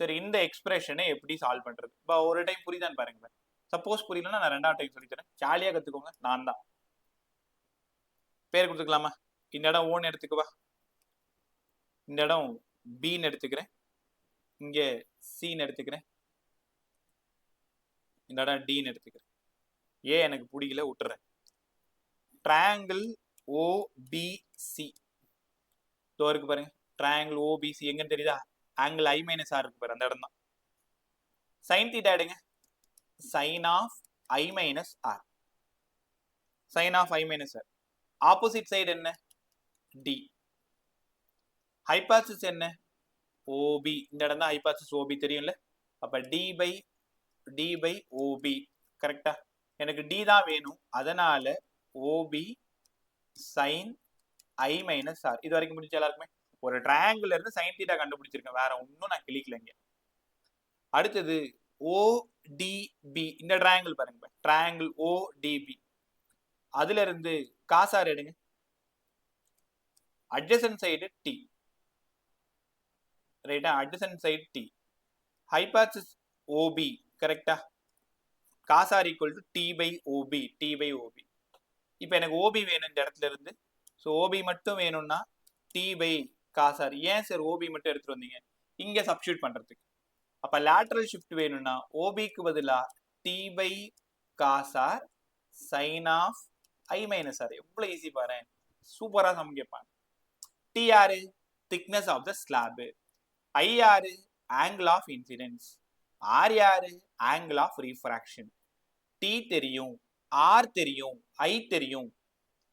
சரி, இந்த எக்ஸ்பிரஷனை எப்படி சால்வ் பண்றது? இப்போ ஒரு டைம் புரியுதான்னு பாருங்க. சப்போஸ் புரியலன்னா நான் 2வது டைம் சொல்லித்தரேன். ஜாலியா கத்துக்கோங்க. நான் தான் பேர் கொடுத்துக்கலாமா? இந்த இடம் ஓன்னு எடுத்துக்குவா, இந்த இடம் பின்னு எடுத்துக்கிறேன், இங்க சின்னு எடுத்துக்கிறேன், இந்த இடம் டின்னு எடுத்துக்கிறேன். எனக்கு பிடிக்கல, விட்டுறேன். ட்ரையாங்கிள் ஓபிசி இருக்கு பாருங்க. ட்ரையாங்கிள் ஓபிசி எங்கன்னு தெரியுதா? ஆங்கிள் ஐ மைனஸ் ஆர் இருக்கு பாரு, அந்த இடம் தான். சைன் தீட்டா எடுங்க. Sine of I minus R. Sine of I minus R. Opposite side என்ன? டி. ஹைபாசிஸ் என்ன? ஓபி. இந்த இடம் தான் ஹைபாசிஸ் ஓபி, தெரியும்ல. அப்ப டி பை ஓபி. கரெக்டா? எனக்கு டி தான் வேணும், அதனால ஓபி சைன் ஐ மைனஸ் ஆர். இது வரைக்கும் முடிஞ்ச எல்லாருக்குமே? ஒரு ட்ரையாங்கிள் இருந்து சைன் தீட்டா கண்டுபிடிச்சிருக்கேன், வேற ஒன்னும் நான் கிளிக்கலைங்க. அடுத்தது ஓடிபி. இந்த ட்ரையாங்கிள் பாருங்க, ட்ரையாங்கிள் ஓடிபி. அதுல இருந்து காசார் எடுங்க. Adjacent side D. ரைட்டா? Adjacent side D. Hypotenuse OB. கரெக்டா? Cos R equal to D by OB. D by OB. இப்போ எனக்கு ஓபி வேணும் இந்த இடத்துல இருந்து. ஸோ ஓபி மட்டும் வேணும்னா டி பை காசார். ஏன் சார் ஓபி மட்டும் எடுத்துட்டு வந்தீங்க? இங்க சப்ஸ்டியூட் பண்றதுக்கு. அப்ப லேட்டரல் ஷிஃப்ட் வேணும்னா ஓபிக்கு பதிலா D by cos R sine of I minus R. எவ்வளவு ஈஸி பாரு, சூப்பரா சம் கேட்பாங்க. டி யாரு, thickness of the slab. I யாரு, ஆங்கிள் ஆஃப் இன்சிடென்ஸ். ஆர் யாரு, ஆங்கிள் ஆஃப் ரீஃப்ராக்ஷன். டி தெரியும், ஆர் தெரியும், ஐ தெரியும்,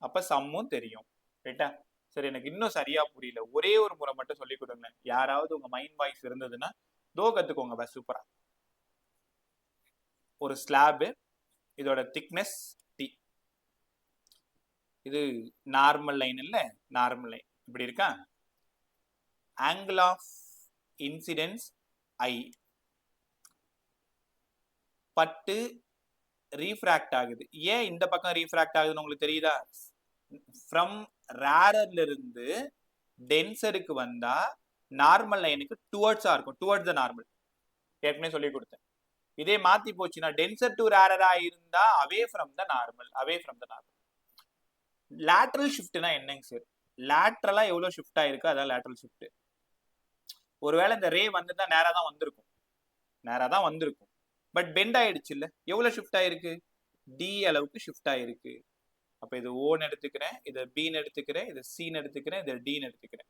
அப்ப சம்மும் தெரியும். ரைட்டா? சரி, எனக்கு இன்னும் சரியா புரியல, ஒரே ஒரு முறை மட்டும் சொல்லி கொடுங்க. யாராவது உங்க மைண்ட் வாய்ஸ் இருந்ததுன்னா தோ கத்துக்கோங்க. சூப்பரா. ஒரு ஸ்லாப், இதோட திக்னஸ் டி. இது நார்மல் லைன் இல்ல, நார்மல் லைன் இப்படி இருக்கா. ஆங்கிள் ஆஃப் இன்சிடென்ஸ் ஐ. பட்டு ரீஃப்ராக்ட் ஆகுது. ஏன் இந்த பக்கம் ரீஃப்ராக்ட் ஆகுதுன்னு உங்களுக்கு தெரியுதா? ஃப்ரம் ரேரர்ல இருந்து டென்சருக்கு வந்தா நார்மல் லைனுக்கு டுவர்ட்ஸா இருக்கும், டுவர்ட்ஸ் த நார்மல். ஏற்கனவே சொல்லி கொடுத்தேன். இதே மாத்தி போச்சுன்னா டென்சர் டு ரேரரா இருந்தா away from the normal, away from the normal. Lateral ஷிஃப்ட்னா என்னங்க சார்? லேட்டரலா எவ்வளவு ஷிஃப்ட் ஆயிருக்கு, அதான் லேட்டரல் ஷிஃப்ட். ஒருவேளை இந்த ரே வந்திருந்தா நேரா தான் வந்திருக்கும், நேரா தான் வந்திருக்கும். பட் பெண்ட் ஆயிடுச்சு இல்ல, எவ்வளவு ஷிஃப்ட் ஆயிருக்கு, டி அளவுக்கு ஷிஃப்ட் ஆயிருக்கு. அப்ப இது ஓன்னு எடுத்துக்கிறேன், இதை பின்னு எடுத்துக்கிறேன், இதை சின்னு எடுத்துக்கிறேன், இதை டின்னு எடுத்துக்கிறேன்.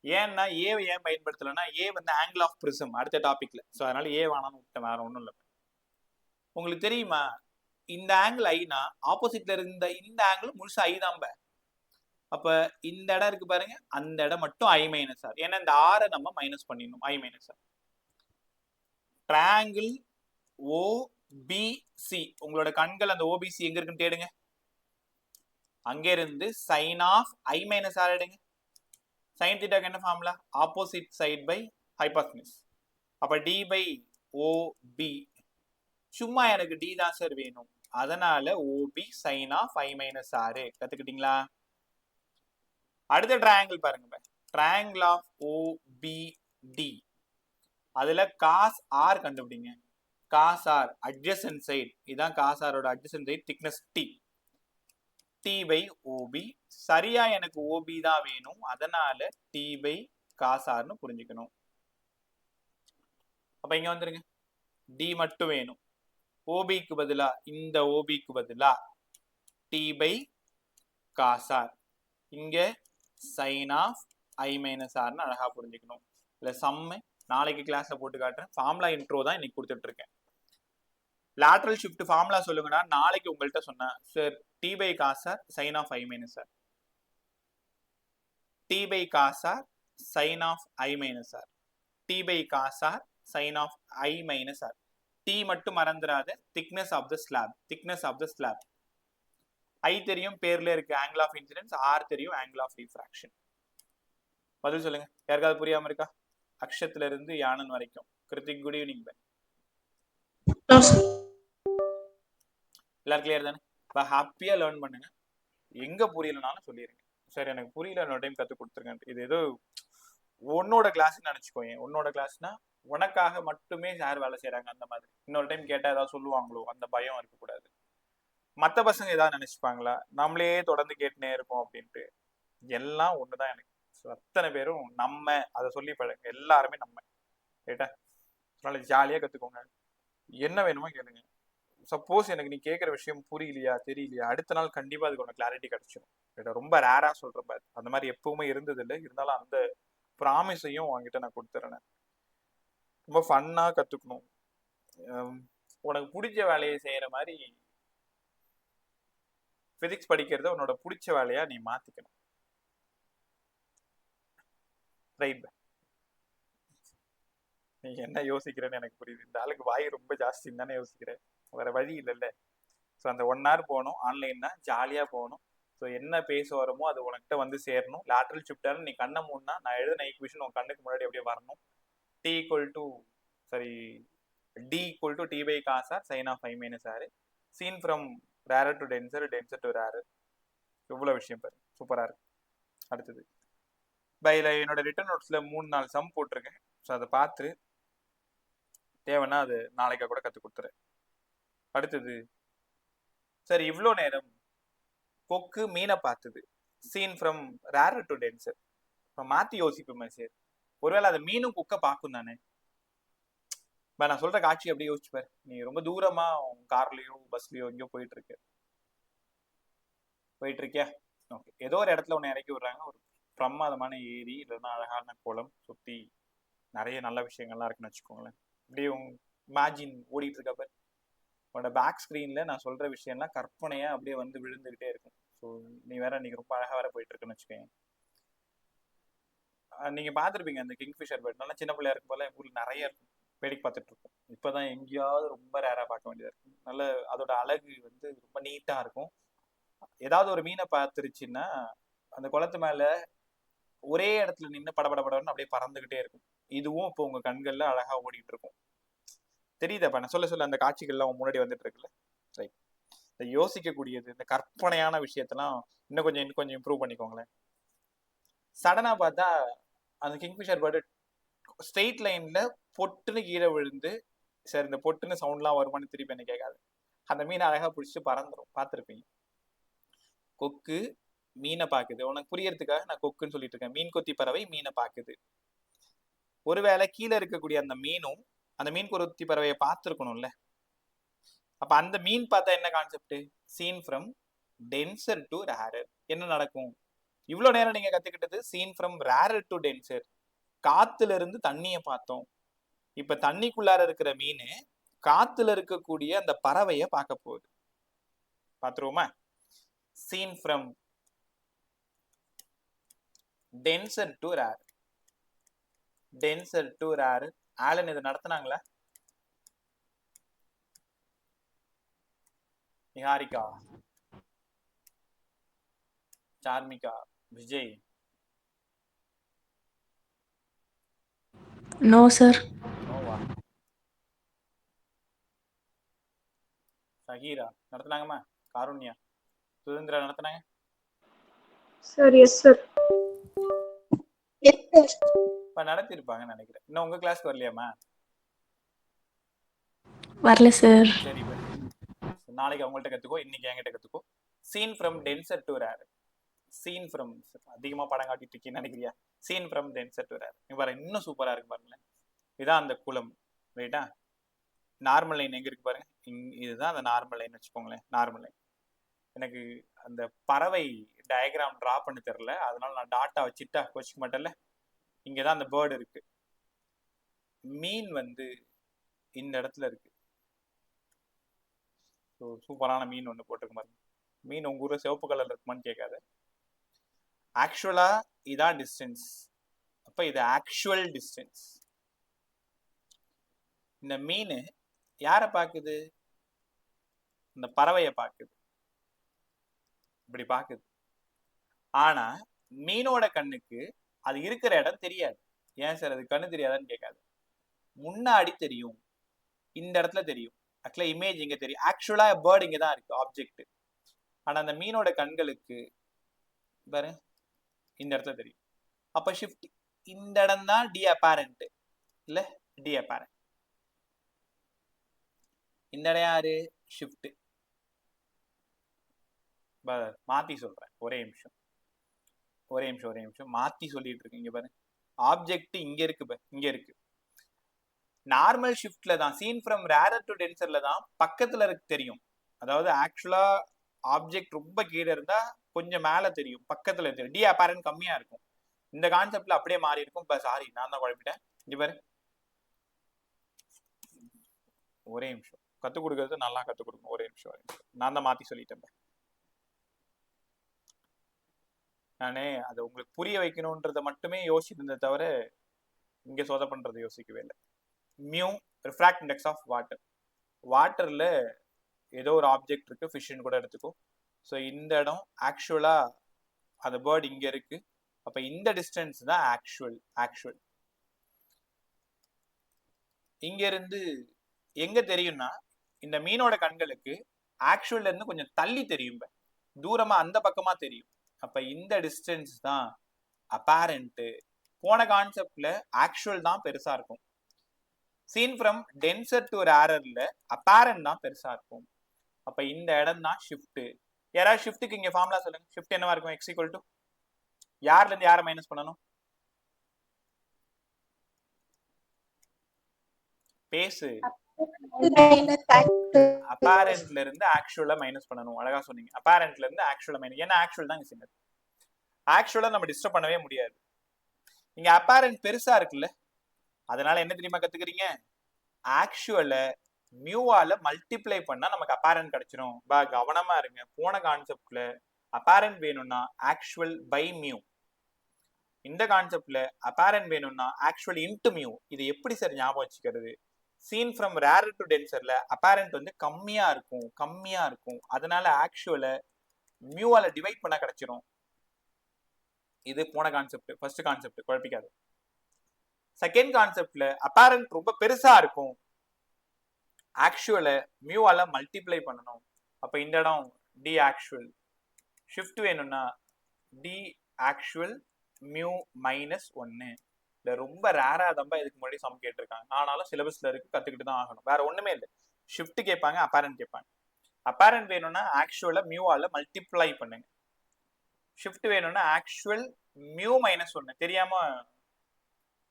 ஏன்னா ஏவை ஏன் பயன்படுத்தலைன்னா ஏ வந்து ஆங்கிள் ஆஃப் பிரிசம் அடுத்த டாபிக்ல. ஸோ அதனால ஏ வேணாம்னு விட்டேன், வேற ஒன்றும் இல்லை. உங்களுக்கு தெரியுமா, இந்த ஆங்கிள் ஐனா ஆப்போசிட்ல இருந்த இந்த ஆங்கிள் முழுசா ஐ தான். அப்ப இந்த இடம் இருக்கு பாருங்க, அந்த இடம் மட்டும் ஐ மைனஸ் ஆர். ஏன்னா இந்த ஆரை நம்ம மைனஸ் பண்ணிடணும், I minus R. Triangle OBC, உங்களோட கண்கள் அந்த ஓபிசி எங்க இருக்குன்னு தேடுங்க. அங்க இருந்து sine of I minus R எடுங்க. சைன் தீட்டாக்கு என்ன formula, opposite side by hypotenuse. அப்ப டி பை ஓபி. சும்மா எனக்கு டி தான் சார் வேணும், அதனால OB sine of I minus R. கத்துக்கிட்டீங்களா? அடுத்த ட்ரையாங்கிள் பாருங்க, ட்ரையாங்கிள் ஆஃப் ஓபிடி. அதுல காஸ் ஆர் கண்டுபிடிங்க. காஸ் ஆர் அட்ஜசன்ட் சைடு, இதான் காஸ் ஆரோட adjacent side, thickness D. D by OB. சரியா எனக்கு ஓபி தான் வேணும், அதனால டி பை காஸ் ஆர்னு புரிஞ்சுக்கணும். அப்ப இங்க வந்துருங்க, டி மட்டும் வேணும். ஓபிக்கு பதிலா, இந்த ஓபிக்கு பதிலா டி பை காஸ் ஆர். இங்க சைன் ஆஃப் ஐ மைனஸ் ஆர்னு அழகா புரிஞ்சுக்கணும். இல்ல சம்மு நாளைக்கு கிளாஸ்ல போட்டு காட்டுறேன். ஃபார்முலா இன்ட்ரோ தான் இன்னைக்கு கொடுத்துட்டு இருக்கேன். லேட்டரல் ஷிஃப்ட் ஃபார்முலா சொல்லுங்கன்னா நாளைக்கு உங்கள்கிட்ட சொன்னேன் sir, D by cos R sine of I minus R, D by cos R sine of I minus R, D by cos R sine of I minus R. D மட்டும் மறந்துடாத, thickness of the slab, thickness of the slab. I தெரியும், பேர்ல இருக்கு angle of incidence. R தெரியும், angle of refraction. பதில் சொல்லுங்க, யாருக்காவது புரியாம இருக்கா? அக்ஷத்துல இருந்து யானன் வரைக்கும். Krithik, good evening. எல்லாரும் கிளியர் தானே? இப்போ ஹாப்பியா லேர்ன் பண்ணுங்க. எங்க புரியலனாலும் சொல்லிருங்க, சரி எனக்கு புரியல, இன்னொரு டைம் கத்து கொடுத்துருங்க. இது ஏதோ உன்னோட கிளாஸ்ன்னு நினைச்சுக்கோங்க. உன்னோட கிளாஸ்னா உனக்காக மட்டுமே யார் வேலை செய்யறாங்க அந்த மாதிரி. இன்னொரு டைம் கேட்டா ஏதாவது சொல்லுவாங்களோ அந்த பயம் இருக்கக்கூடாது. மற்ற பசங்க ஏதாவது நினைச்சுப்பாங்களா, நம்மளே தொடர்ந்து கேட்டுனே இருக்கோம் அப்படின்ட்டு. எல்லாம் ஒண்ணுதான் எனக்கு. அத்தனை பேரும் நம்ம அதை சொல்லி பழங்க, எல்லாருமே நம்ம. ரைட்டா? அதனால ஜாலியா கத்துக்கோங்க, என்ன வேணுமோ கேளுங்க. சப்போஸ் எனக்கு நீ கேட்குற விஷயம் புரியலையா தெரியலையா, அடுத்த நாள் கண்டிப்பா அதுக்கு உனக்கு கிளாரிட்டி கிடைச்சிடும். ரொம்ப ரேரா சொல்ற பாரு, அந்த மாதிரி எப்பவுமே இருந்தது இல்லை. இருந்தாலும் அந்த ப்ராமிஸையும் உங்ககிட்ட நான் கொடுத்துறேன். ரொம்ப ஃபன்னா கத்துக்கணும். உனக்கு பிடிச்ச வேலையை செய்யற மாதிரி பிசிக்ஸ் படிக்கிறத உன்னோட பிடிச்ச வேலையா நீ மாத்திக்கணும். ரைட்? நீ என்ன யோசிக்கிறேன்னு எனக்கு புரியுது. இந்த ஆளுக்கு வாய் ரொம்ப ஜாஸ்தின்னு தானே யோசிக்கிறேன், வேற வழி இல்லைல்ல. ஸோ அந்த 1 hour போகணும், ஆன்லைன் தான், ஜாலியாக போகணும். ஸோ என்ன பேச வரமோ அது உனக்கிட்ட வந்து சேரணும். லேட்டரல் ஷிஃப்டாலும் நீ கண்ணை மூடனா நான் எழுதின ஈக்குவேஷன் உன் கண்ணுக்கு முன்னாடி அப்படியே வரணும். T equal to D by cos R sine of I minus R. Seen from rarer to denser, denser to rarer. இவ்வளோ விஷயம் பாரு, சூப்பராக இருக்கு. அடுத்தது பைல என்னோட ரிட்டன் நோட்ஸில் 3-4 சம் போட்டிருக்கேன். ஸோ அதை பார்த்து தேவைன்னா அது நாளைக்கா கூட கற்றுக் கொடுத்துறேன். அடுத்தது, சரி இவ்வளோ நேரம் கொக்கு மீனை பார்த்தது, seen from rarer to denser. இப்போ மாற்றி யோசிப்போமே சார், ஒருவேளை அது மீனும் கொக்கை பார்க்கும் தானே. நான் சொல்ற காட்சி அப்படியே யோசிச்சுப்பார். நீ ரொம்ப தூரமா கார்லயோ பஸ்லயோ எங்கேயோ போயிட்டு இருக்கு, போயிட்டு இருக்கியா? ஓகே. ஏதோ ஒரு இடத்துல உன்னை இறக்கி விடுறாங்க, ஒரு பிரமாதமான ஏரி இல்லைன்னா அழகான குளம், சுற்றி நிறைய நல்ல விஷயங்கள்லாம் இருக்குன்னு வச்சுக்கோங்களேன். இப்படி இமேஜின் ஓடிட்டு இருக்கப்ப உன்னோட பேக் ஸ்க்ரீனில் நான் சொல்கிற விஷயம்லாம் கற்பனையாக அப்படியே வந்து விழுந்துக்கிட்டே இருக்கும். ஸோ நீ வேற இன்னைக்கு ரொம்ப அழகாக வேற போயிட்டு இருக்குன்னு வச்சுக்கோங்க. நீங்கள் பார்த்துருப்பீங்க அந்த கிங்ஃபிஷர் பேர்ட், நல்லா சின்ன பிள்ளையா இருக்கும் போல எங்கள் ஊரில் நிறைய இருக்கும், வேடிக்கை பார்த்துட்டு இருக்கும். இப்போதான் எங்கேயாவது ரொம்ப ரேராக பார்க்க வேண்டியதாக இருக்கும். நல்ல அதோட அழகு வந்து ரொம்ப நீட்டாக இருக்கும். ஏதாவது ஒரு மீனை பார்த்துருச்சுன்னா அந்த குளத்து மேலே ஒரே இடத்துல நின்று படபடன்னு அப்படியே பறந்துகிட்டே இருக்கும். இதுவும் இப்போ உங்க கண்கள்ல அழகா ஓடிட்டு இருக்கும். தெரியுதாப்பா நான் சொல்ல அந்த காட்சிகள்லாம் முன்னாடி வந்துட்டு இருக்குல்ல. ரைட். இந்த யோசிக்கக்கூடியது, இந்த கற்பனையான விஷயத்தெல்லாம் இன்னும் கொஞ்சம் இம்ப்ரூவ் பண்ணிக்கோங்களேன். சடனா பார்த்தா அந்த கிங்ஃபிஷர் பேர்டு ஸ்ட்ரெயிட் லைன்ல பொட்டுன்னு கீழே விழுந்து, சரி இந்த பொட்டுன்னு சவுண்ட்லாம் வருமானு திருப்பி என்ன கேட்காது. அந்த மீனை அழகா பிடிச்சிட்டு பறந்துடும். பார்த்துருப்பீங்க. கொக்கு மீனை பாக்குது. உனக்கு புரியறதுக்காக நான் கொக்குன்னு சொல்லிட்டு இருக்கேன். மீன் கொத்தி பறவை மீனை பாக்குது. ஒருவேளை கீழே இருக்கக்கூடிய அந்த மீனும் அந்த மீன் கொத்தி பறவையை பார்த்துருக்கணும்ல. அப்ப அந்த மீன் பார்த்தா என்ன concept? Seen from denser to rarer. என்ன நடக்கும்? இவ்வளவு நேரம் நீங்க கத்துக்கிட்டது seen from rarer to denser. காத்துல இருந்து தண்ணியை பார்த்தோம். இப்ப தண்ணிக்குள்ளார இருக்கிற மீன் காத்துல இருக்கக்கூடிய அந்த பறவையை பார்க்க போகுது. பாத்துருவோமா? Seen from denser to rare. Denser to rare. Alan இதை நடத்தினாங்களா? நிஹாரிகா, சார்மிகா, விஜய்? No sir. நோவா? ஷஹீரா நடத்தினாங்கம்மா? காருண்யா, சுதந்திரா நடத்தினாங்க? Sir yes sir. இப்ப நடத்திருப்பாங்கன்னு நினைக்கிறேன். இன்னும் உங்க கிளாஸ்க்கு வரலையாமா? வரல சார். சரி, நாளைக்கு அவங்கள்ட்ட கத்துக்கோ, இன்னைக்கு என்கிட்ட கத்துக்கோ. Seen from denser to rare. Seen from, அதிகமா படம் காட்டிட்டு இருக்கீன்னு நினைக்கிறியா? Seen from denser to rare. நீங்க பாருங்க, இன்னும் சூப்பரா இருக்கு பாருங்களேன். இதான் அந்த குளம். ரைட்டா? நார்மல் லைன் எங்க இருக்கு பாருங்க. இதுதான் அந்த நார்மல் லைன் வச்சுக்கோங்களேன். Normal line. எனக்கு அந்த பறவை டயக்ராம் டிரா பண்ண தெரியல, அதனால நான் டாட்டா வச்சுட்டா வச்சுக்க மாட்டேன்ல. இங்கதான் அந்த பேர்டு இருக்கு. மீன் வந்து இந்த இடத்துல இருக்கு. ஸோ சூப்பரான மீன் ஒன்று போட்டிருக்கு பாருங்க. மீன் உங்க ஊர்ல சிவப்பு கலர்ல இருக்குமான்னு கேட்காது. ஆக்சுவலா இதான் டிஸ்டன்ஸ். அப்ப இது ஆக்சுவல் டிஸ்டன்ஸ். இந்த மீன் யாரை பார்க்குது? இந்த பறவையை பார்க்குது. இப்படி பார்க்குது. ஆனா மீனோட கண்ணுக்கு அது இருக்கிற இடம் தெரியாது. ஏன் சார் அது கண்ணு தெரியாதான்னு கேட்காது. முன்னாடி தெரியும், இந்த இடத்துல தெரியும். ஆக்சுவலா இமேஜ் இங்க தெரியும். ஆக்சுவலா பேர்டு இங்க தான் இருக்கு, ஆப்ஜெக்ட். ஆனா அந்த மீனோட கண்களுக்கு பாரு இந்த இடத்துல தெரியும். அப்ப ஷிஃப்ட் இந்த இடம் தான் டி அப்பேரண்ட் இல்ல, டி அப்பேரண்ட். இந்த இடம் யாரு? ஷிஃப்ட். மாத்தி சொல்றேன், ஒரே நிமிஷம் மாத்தி சொல்லிட்டு இருக்கேன். இங்க பாரு, ஆப்ஜெக்ட் இங்க இருக்கு, இங்க இருக்கு. நார்மல் ஷிஃப்ட்ல தான், சீன் ஃப்ரம் ரேரர் டு டென்சர்ல தான் பக்கத்துல இருக்கு தெரியும். அதாவது ஆக்சுவலா ஆப்ஜெக்ட் ரொம்ப கீழே இருந்தா கொஞ்சம் மேல தெரியும், பக்கத்துல தெரியும். டி அப்பேரண்ட் கம்மியா இருக்கும். இந்த கான்செப்ட்ல அப்படியே மாறி இருக்கும். சாரி, நான் தான் குழப்பிட்டேன். இங்க பாரு, ஒரே நிமிஷம். கத்துக் கொடுக்கறது நல்லா கத்துக் கொடுக்கணும். ஒரே நிமிஷம். நான் தான் மாத்தி சொல்லிட்டேன். நானே அதை உங்களுக்கு புரிய வைக்கணும்ன்றத மட்டுமே யோசிச்சிருந்தே தவிர இங்க சொத பண்றதை யோசிக்கவே இல்லை. Mu refract index of water. வாட்டர்ல ஏதோ ஒரு ஆப்ஜெக்ட் இருக்கு, ஃபிஷ்ன்னு கூட எடுத்துக்கோ. ஸோ இந்த இடம் ஆக்சுவலா அந்த பேர்ட் இங்க இருக்கு. அப்ப இந்த டிஸ்டன்ஸ் தான் ஆக்சுவல். இங்க இருந்து எங்க தெரியும்னா, இந்த மீனோட கண்களுக்கு ஆக்சுவல்ல இருந்து கொஞ்சம் தள்ளி தெரியும், தூரமா அந்த பக்கமா தெரியும். அப்ப இந்த டிஸ்டன்ஸ் தான் அப்பேரண்ட். போன கான்செப்ட்ல ஆக்சுவல் தான் பெருசா இருக்கும். சீன் ஃப்ரம் டென்சர் டு ரேரர்ல அப்பேரண்ட் தான் பெருசா இருக்கும். அப்ப இந்த இடம் தான் ஷிஃப்ட். யாராவது ஷிஃப்ட்டுக்கு இங்க ஃபார்முலா சொல்லுங்க. ஷிஃப்ட் என்னவா இருக்கும்? எக்ஸ் ஈக்குவல் டு யார்ல இருந்து யாரை மைனஸ் பண்ணணும்? பேசு. அப்பேரண்ட்ல இருந்து ஆக்சுவலா மைனஸ் பண்ணணும். அழகா சொன்னீங்க. அப்பேரண்ட்ல இருந்து ஆக்சுவலா மைனஸ். ஏன்னா ஆக்சுவல் தான் சின்னது. ஆக்சுவலா நம்ம டிஸ்டர்ப் பண்ணவே முடியாது. இங்க அப்பேரண்ட் பெருசா இருக்குல்ல, அதனால என்ன தெரியுமா கத்துக்கிறீங்க? ஆக்சுவல மியூவால மல்டிப்ளை பண்ணா நமக்கு அப்பேரண்ட் கிடைச்சிரும். கவனமா இருங்க. போன கான்செப்ட்ல அப்பேரண்ட் வேணும்னா ஆக்சுவல் பை மியூ, இந்த கான்செப்ட்ல அப்பேரண்ட் வேணும்னா ஆக்சுவல் இன்டு மியூ. இது எப்படி சார் ஞாபகம் வச்சுக்கிறது? சீன் ஃப்ரம் ரேர் டு டென்சர்ல அப்பேரண்ட் வந்து கம்மியா இருக்கும். அதனால ஆக்சுவல மியூவால டிவைட் பண்ணா கிடைச்சிரும். இது போன கான்செப்ட். ஃபர்ஸ்ட் கான்செப்ட் குழப்பிக்காது. செகண்ட் கான்செப்ட்ல அப்பேரண்ட் ரொம்ப பெருசா இருக்கும், ஆக்சுவல மியூவால மல்டிப்ளை பண்ணணும். அப்ப இந்த இடம் டி ஆக்சுவல். ஷிஃப்ட் வேணும்னா டி ஆக்சுவல் மியூ மைனஸ் 1. இல்ல ரொம்ப ரேரா தான் இதுக்கு முன்னாடி சம் கேட்டிருக்காங்க. ஆனாலும் சிலபஸ்ல இருக்கு, கத்துக்கிட்டு தான் ஆகணும். வேற ஒண்ணுமே இல்லை. ஷிஃப்ட் கேட்பாங்க, அப்பேரண்ட் கேட்பாங்க. அப்பேரண்ட் வேணும்னா ஆக்சுவல மியூவால மல்டிப்ளை பண்ணுங்க. ஷிஃப்ட் வேணும்னா ஆக்சுவல் மியூ மைனஸ் 1. தெரியாம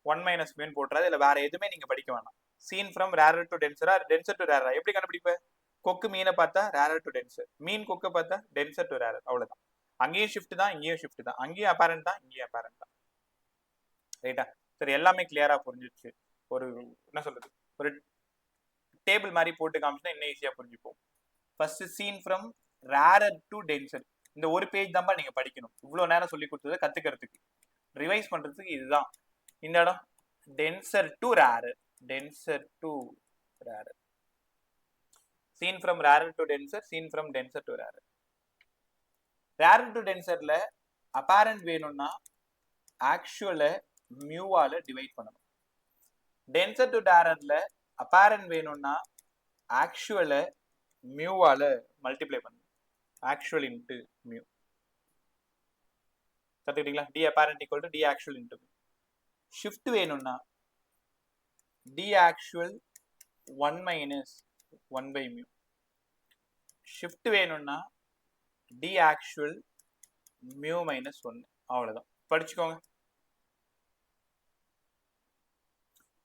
1 மைனஸ் மியூன்னு போட்டுறாது. இல்ல வேற எதுவுமே நீங்க படிக்க வேணாம். சீன் ஃப்ரம் ரேரர் டு டென்சரா, டென்சர் டு ரேரா எப்படி கண்டுபிடிப்ப? கொக்கு மீனை பார்த்தா ரேரர் டு டென்சர், மீன் கொக்கை பார்த்தா டென்சர் டு ரேரர், அவ்வளவுதான். அங்கேயும் ஷிஃப்ட் தான், இங்கேயும் ஷிஃப்ட் தான். அங்கேயும் அப்பேரண்ட் தான், இங்கேயும் அப்பேரண்ட் தான். ரைட்டா? சரி, எல்லாமே கிளியரா புரிஞ்சிச்சு. ஒரு என்ன சொல்றது, ஒரு டேபிள் மாதிரி போட்டு காமிச்சா இன்னும் ஈஸியா புரிஞ்சுப்போம். First seen from rarer to denser. இந்த ஒரு பேஜ் தான் நீங்க படிக்கணும். இவ்வளவு நேரம் சொல்லி கொடுத்ததை கத்துக்கிறதுக்கு, ரிவைஸ் பண்றதுக்கு இதுதான். இந்த இடம் denser to rarer, denser to rarer. Seen from rarer to denser, seen from denser to rarer. Rarer to டென்சர்ல அப்பேரண்ட் வேணும்னா ஆக்சுவல மியூவால டிவைட் பண்ணணும். டென்சர் டு ரேரர்ல அப்பேரண்ட் வேணும்னா ஆக்சுவல மியூவால மல்டிப்ளை பண்ணணும். Actual into mu. கத்துக்கிட்டீங்களா? T apparent equal to D actual into mu. Shift வேணும்னா T actual 1 minus 1 by mu. Shift வேணும்னா டி ஆக்சுவல் மியூ மைனஸ் 1. அவ்வளவுதான். படிச்சுக்கோங்க.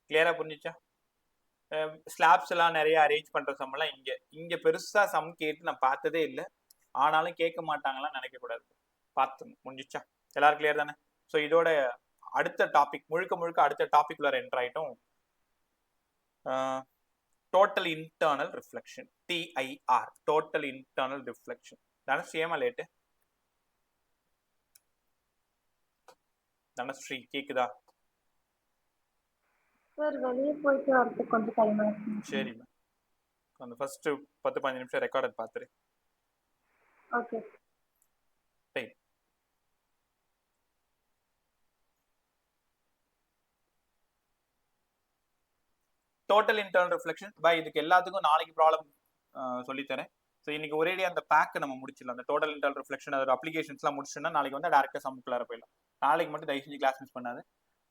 கிளியரா புரிஞ்சிச்சா? ஸ்லாப்ஸ் எல்லாம் நிறைய அரேஞ்ச் பண்ற சம் எல்லாம் இங்க பெருசா சம் கேட்டு நான் பார்த்ததே இல்லை. ஆனாலும் கேட்க மாட்டாங்களான்னு நினைக்க கூடாது. பார்த்து முடிஞ்சிச்சா? எல்லாரும் கிளியர் தானே? ஸோ இதோட அடுத்த டாபிக் முழுக்க அடுத்த டாபிக் உள்ள என்டர் ஆயிட்டோம். Total internal reflection, TIR, total internal reflection. தனஸ்ரீமா லேட்டு? தனஸ்ரீ கேக்குதா? சார் வெளியே போயிட்டு வரதுக்கு கொஞ்சம் டைம் ஆகும். சரிம்மா, அந்த ஃபர்ஸ்ட் 10-15 நிமிஷம் ரெக்கார்டர் பார்த்துரு. Okay. Total internal reflection by இதுக்கு எல்லாத்துக்கும் நாளைக்கு ப்ராப்ளம் சொல்லித்தரேன். ஸோ இன்னைக்கு ஒரேடி அந்த பேக்கை நம்ம முடிச்சிடலாம். அந்த டோட்டல் இன்டர்னல் ரிஃப்ளெக்ஷன் அதோட அப்ளிகேஷன்ஸ்லாம் முடிச்சுன்னா நாளைக்கு வந்து டேரக்டாக சம்முக்குள்ளார போயிடலாம். நாளைக்கு மட்டும் தயவு செஞ்சு கிளாஸ் மிஸ் பண்ணாது.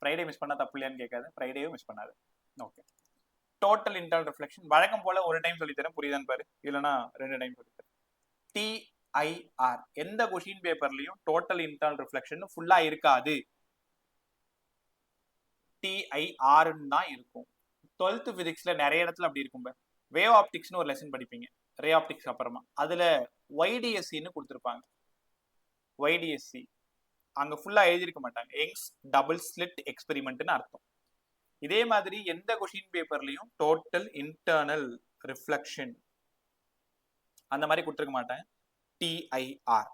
ஃப்ரைடே மிஸ் பண்ணா தப்பு இல்லையான்னு கேட்காது. ஃப்ரைடேயும் மிஸ் பண்ணாது. ஓகே. டோட்டல் இன்டர்னல் ரிஃப்ளெக்ஷன் வழக்கம் போல ஒரு டைம் சொல்லித்தரேன், புரியுதான்னு பாரு. இல்லைன்னா 2 டைம் சொல்லித்தரேன். TIR எந்த கொஷின் பேப்பர்லயும் டோட்டல் இன்டர்னல் ரிஃப்ளெக்ஷன் ஃபுல்லா இருக்காது. TIR தான் இருக்கும். 12th பிசிக்ஸ்ல நிறைய இடத்துல அப்படி இருக்கும். வேவ் ஆப்டிக்ஸ்னு ஒரு லெசன் படிப்பீங்க, ரே ஆப்டிக்ஸ் அப்புறமா. அதுல YDSCன்னு கொடுத்துருப்பாங்க. YDSC அங்க ஃபுல்லா எழுதியிருக்க மாட்டாங்க. யங்ஸ் டபுள் ஸ்லிட் எக்ஸ்பெரிமெண்ட்னு அர்த்தம். இதே மாதிரி எந்த கொஷின் பேப்பர்லயும் டோட்டல் இன்டர்னல் ரிஃப்ளெக்ஷன் அந்த மாதிரி கொடுத்துருக்க மாட்டாங்க. TIR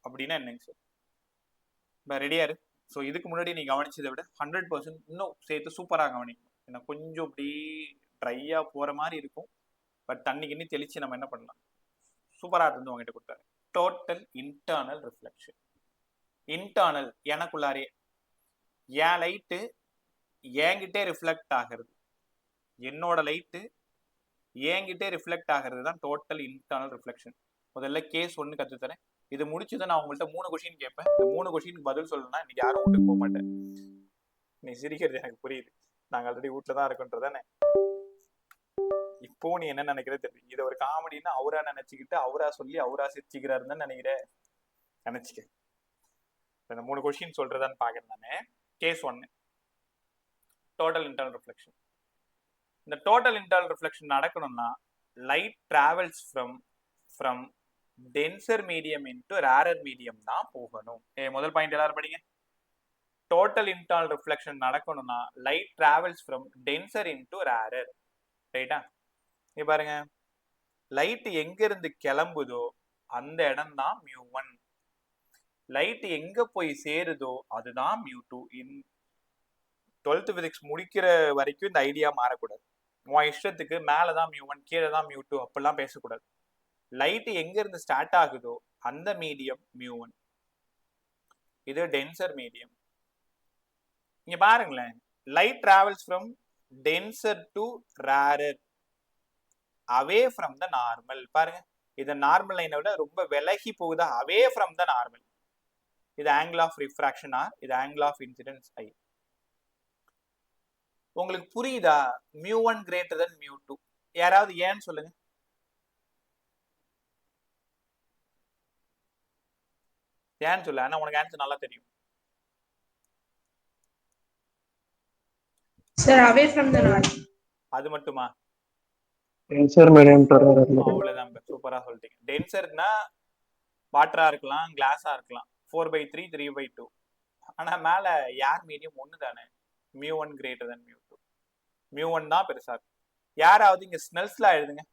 அப்படின்னா என்னங்க சார்? இப்போ ரெடியா இரு. ஸோ இதுக்கு முன்னாடி நீ கவனிச்சதை விட 100% இன்னும் சேர்த்து சூப்பராக கவனிக்கணும். ஏன்னா கொஞ்சம் இப்படி ட்ரையா போற மாதிரி இருக்கும். பட் தண்ணிக்கு இன்னும் தெளிச்சு நம்ம என்ன பண்ணலாம், சூப்பரா இருந்து உங்ககிட்ட கொடுத்தாரு. Total internal reflection. இன்டர்னல் எனக்குள்ளாரே என் லைட்டு என்கிட்டே ரிஃப்ளெக்ட் ஆகிறது, என்னோட லைட்டு என்கிட்டே ரிஃப்ளெக்ட் ஆகிறது தான் டோட்டல் இன்டர்னல் ரிஃப்ளெக்ஷன். முதல்ல கேஸ் 1 கற்றுத்தரேன். இது முடிச்சுதான் நான் உங்கள்கிட்ட 3 கொஸ்டின் கேட்பேன். இந்த 3 கொஸ்டினுக்கு பதில் சொல்லணும்னா இன்னைக்கு யாரும் வீட்டுக்கு போக மாட்டேன். நீ சிரிக்கிறது எனக்கு புரியுது. நாங்கள் ஆல்ரெடி வீட்டில் தான் இருக்கோன்றதானே. இப்போ நீ என்ன நினைக்கிறது தெரியும். இதை ஒரு காமெடினா அவரா நினைச்சுக்கிட்டு அவரா சொல்லி அவரா சிரிச்சுக்கிறாருன்னு நினைக்கிறேன். நினைச்சுக்க. இந்த 3 கொஸ்டின் சொல்றதான்னு பாக்குறேன் நானு. Case 1 total internal reflection. இந்த டோட்டல் இன்டர்னல் ரிஃப்ளெக்ஷன் நடக்கணும்னா light travels from denser medium into rarer medium தான் போகணும். முதல் பாயிண்ட் எல்லாரும் படிங்க. டோட்டல் இன்டர்னல் ரிஃப்ளெக்ஷன் நடக்கணும்னா light travels from denser into rarer. ரைட்டா? இங்க பாருங்க, லைட் எங்க இருந்து கிளம்புதோ அந்த இடம் தான் μ1. லைட் எங்க போய் சேருதோ அதுதான் μ2. இன் 12th பிசிக்ஸ் முடிக்கிற வரைக்கும் இந்த ஐடியா மாறக்கூடாது. உன் இஷ்டத்துக்கு மேலதான் μ1 கீழே தான் μ2 அப்படிலாம் பேசக்கூடாது. லைட் எங்க இருந்து ஸ்டார்ட் ஆகுதோ அந்த மீடியம் μ1. இது டென்சர் மீடியம். இங்க பாருங்களேன், light travels from denser to rarer away from the normal. பாருங்க, இது நார்மல் லைனை விட ரொம்ப விலகி போகுதா, அவே ஃப்ரம் த நார்மல். இது ஆங்கிள் ஆஃப் ரிஃப்ராக்ஷன் ஆர், இது ஆங்கிள் ஆஃப் இன்சிடென்ஸ் ஐ. உங்களுக்கு புரியுதா? μ1 greater than μ2. யாராவது ஏன்னு சொல்லுங்க. ஏன்னு சொல்ல, ஆனா உனக்கு ஆன்சர் நல்லா தெரியும். Sir away from the north. அது மட்டுமா? டென்சர் மீடியம் அவ்வளவுதான், சூப்பரா சொல்லிட்டீங்க. டென்சர்னா வாட்டரா இருக்கலாம், கிளாஸா இருக்கலாம். 4/3 3/2. ஆனா மேல ஏர் மீடியம் ஒன்னு தானே. μ1 greater than μ2. μ1 தான் பெருசா இருக்கும். யாராவது இங்க ஸ்னெல்ஸ் லா எழுதுங்க.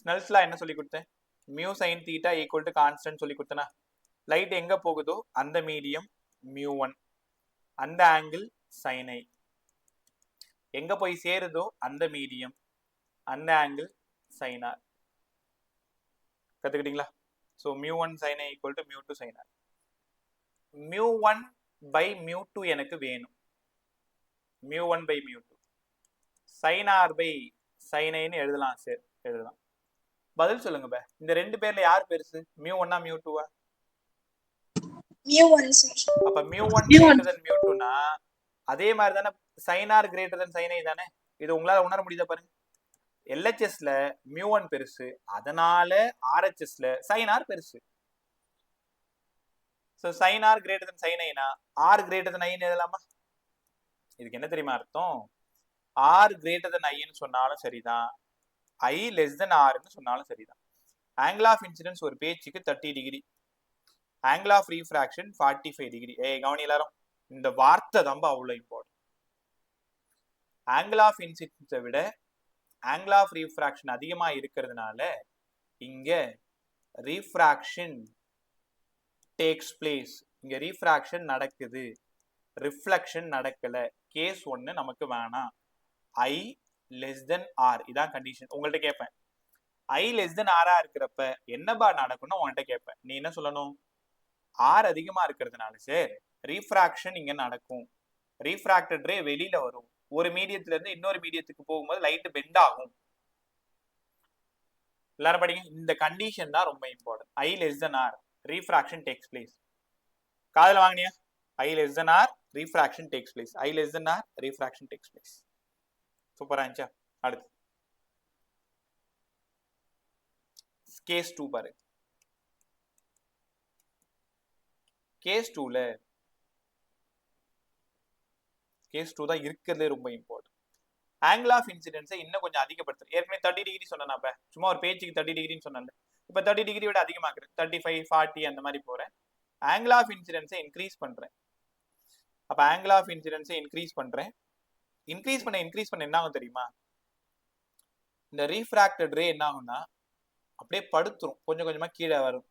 ஸ்னெல்ஸ் லா என்ன சொல்லி கொடுத்தேன்? μ sin θ equal to constant சொல்லி கொடுத்தனா. லைட் எங்க போகுதோ அந்த மீடியம் μ1, அந்த ஆங்கிள் sin I. எங்க போய் சேருதோ அந்த மீடியம், அந்த ஆங்கிள் sin R. கத்துக்கிட்டீங்களா? So μ1 sin I equal to μ2 sin R. μ1 by μ2 எனக்கு வேணும். μ1 by μ2 sin R by sin I ன்னு எழுதலாம். சரி, எழுதலாம். பதில் சொல்லுங்க பே. இந்த ரெண்டு பேர்ல யார் பெருசு? μ1 ஆ μ2 ஆ? μ1 சார். அப்ப μ1 greater than μ2 னா அதே மாதிரி தானே sin R greater than sin I தானே. இது உங்களால உணர முடியுதா பாருங்க. LHSல μ1 பெருசு, அதனால RHSல sin R பெருசு. So sin R greater than sin I னா R greater than I ன்னு எழுதலாமா? இதுக்கு என்ன தெரியுமா அர்த்தம்? R greater than I ன்னு சொன்னாலும் சரிதான், I less than R ன்னு சொன்னாலும் சரிதான். ஆங்கிள் ஆஃப் இன்சிடென்ஸ் ஒரு பேஜுக்கு 30 degree, angle of refraction 45 degree. கவனி எல்லாரும், இந்த வார்த்தை தான் அவ்வளவு இம்பார்ட்டன்ட். ஆங்கிள் ஆஃப் இன்சிடென்ஸை விட ஆங்கிள் ஆஃப் ரீஃப்ராக்ஷன் அதிகமா இருக்கிறதுனால இங்க ரீஃப்ராக்ஷன் டேக்ஸ் பிளேஸ். இங்க ரீஃப்ராக்ஷன் நடக்குது, ரிஃப்ளெக்ஷன் நடக்கல. கேஸ் 1 நமக்கு வேணாம். I less than R இதான் கண்டிஷன். உங்கள்ட்ட கேட்பேன், I less than R இருக்கிறப்ப என்னபா நடக்கும்னு உங்கள்ட்ட கேட்பேன். நீ என்ன சொல்லணும்? R அதிகமா இருக்கிறதுனால சார் ரீஃப்ராக்ஷன் இங்க நடக்கும், ரீஃப்ராக்டட் ரே வெளியில வரும், ஒரு மீடியத்துல இருந்து இன்னொரு மீடியத்துக்கு போகும்போது லைட் பெண்ட் ஆகும். எல்லாரும் படிங்க. இந்த கண்டிஷன் தான் ரொம்ப important. I less than R refraction takes place. காதுல வாங்குனியா? I less than R refraction takes place. I less than R refraction takes place. சூப்பரா இருந்துச்சா? அடுத்து கேஸ் 2 பாரு. கேஸ் 2ல கேஸ் 2 தான் இருக்கிறதே ரொம்ப இம்பார்ட்டன்ட். ஆங்கிள் ஆஃப் இன்சிடென்ஸை இன்னும் கொஞ்சம் அதிகப்படுத்துறேன். ஏற்கனவே 30 டிகிரி சொன்னேன், சும்மா ஒரு பேஜுக்கு 30 டிகிரின்னு சொன்னேன். இப்போ 30 டிகிரி விட அதிகமாக்குறேன், 35 40 அந்த மாதிரி போறேன். ஆங்கிள் ஆஃப் இன்சிடென்ஸை இன்க்ரீஸ் பண்றேன். அப்ப ஆங்கிள் ஆஃப் இன்சிடென்ஸை இன்க்ரீஸ் பண்றேன். இன்க்ரீஸ் பண்ண என்ன ஆகும் தெரியுமா? இந்த ரீஃப்ராக்டட் ரே என்ன ஆகும்னா அப்படியே படுத்துரும், கொஞ்சம் கொஞ்சமா கீழே வரும்,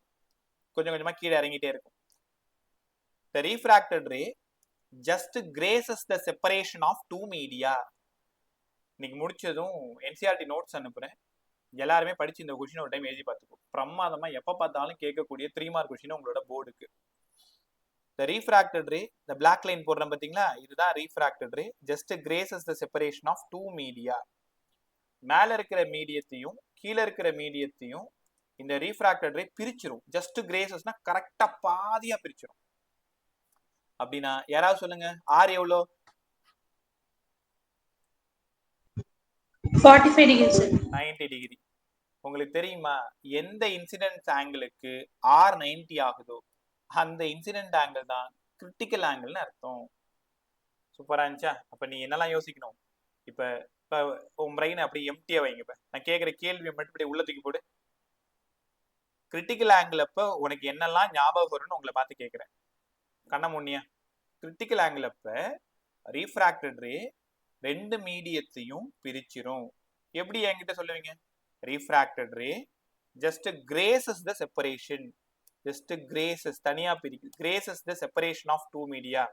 கொஞ்சம் கொஞ்சமா கீழே இறங்கிட்டே இருக்கும். The refracted ray just graces the separation of two media. இன்னைக்கு முடிச்சதும் NCERT நோட்ஸ் அனுப்புறேன், எல்லாருமே படிச்சு இந்த கொஸ்டின் ஒரு டைம் எழுதி பார்த்துக்கோ. பிரமாதமா எப்ப பார்த்தாலும் கேட்கக்கூடிய 3 மார்க் கொஸ்டின் உங்களோட போர்டுக்கு. The refracted ray, the black line போடுறேன் பாத்தீங்களா, இதுதான் refracted ray just graces the separation of two media. மேல இருக்கிற மீடியத்தையும் கீழே இருக்கிற மீடியத்தையும் இந்த refracted ray பிரிச்சிரும். just gracesனா கரெக்டா பாதியா பிரிச்சிரும். அப்படின்னா யாராவது சொல்லுங்க, R எவ்வளோ? 45 டிகிரி சார். 90 டிகிரி. உங்களுக்கு தெரியுமா எந்த இன்சிடென்ட் ஆங்கிளுக்கு R 90 ஆகுதோ அந்த இன்சிடென்ட் ஆங்கிள் தான் கிரிட்டிக்கல் ஆங்கிள்னு அர்த்தம். சூப்பரா இருந்துச்சா? அப்ப நீ என்னெல்லாம் யோசிக்கணும்? இப்ப இப்போ உன் பிரெயின் அப்படி எம்டியா வைங்க. இப்போ நான் கேட்குற கேள்வியை மட்டும் இப்படி உள்ள தூக்கி போடு. கிரிட்டிக்கல் ஆங்கிள் அப்போ உனக்கு என்னெல்லாம் ஞாபகம் வரும்னு உங்களை பார்த்து கேட்குறேன். கண்ண முன்னியா? கிரிட்டிக்கல் ஆங்கிள் அப்போ ரீஃப்ராக்டட் ரே ரெண்டு மீடியத்தையும் பிரிச்சிரும். எப்படி என்கிட்ட சொல்லுவீங்க? Refracted ray just grazes the separation, just grazes தனியா பிரிக்கு, grazes the separation of two media,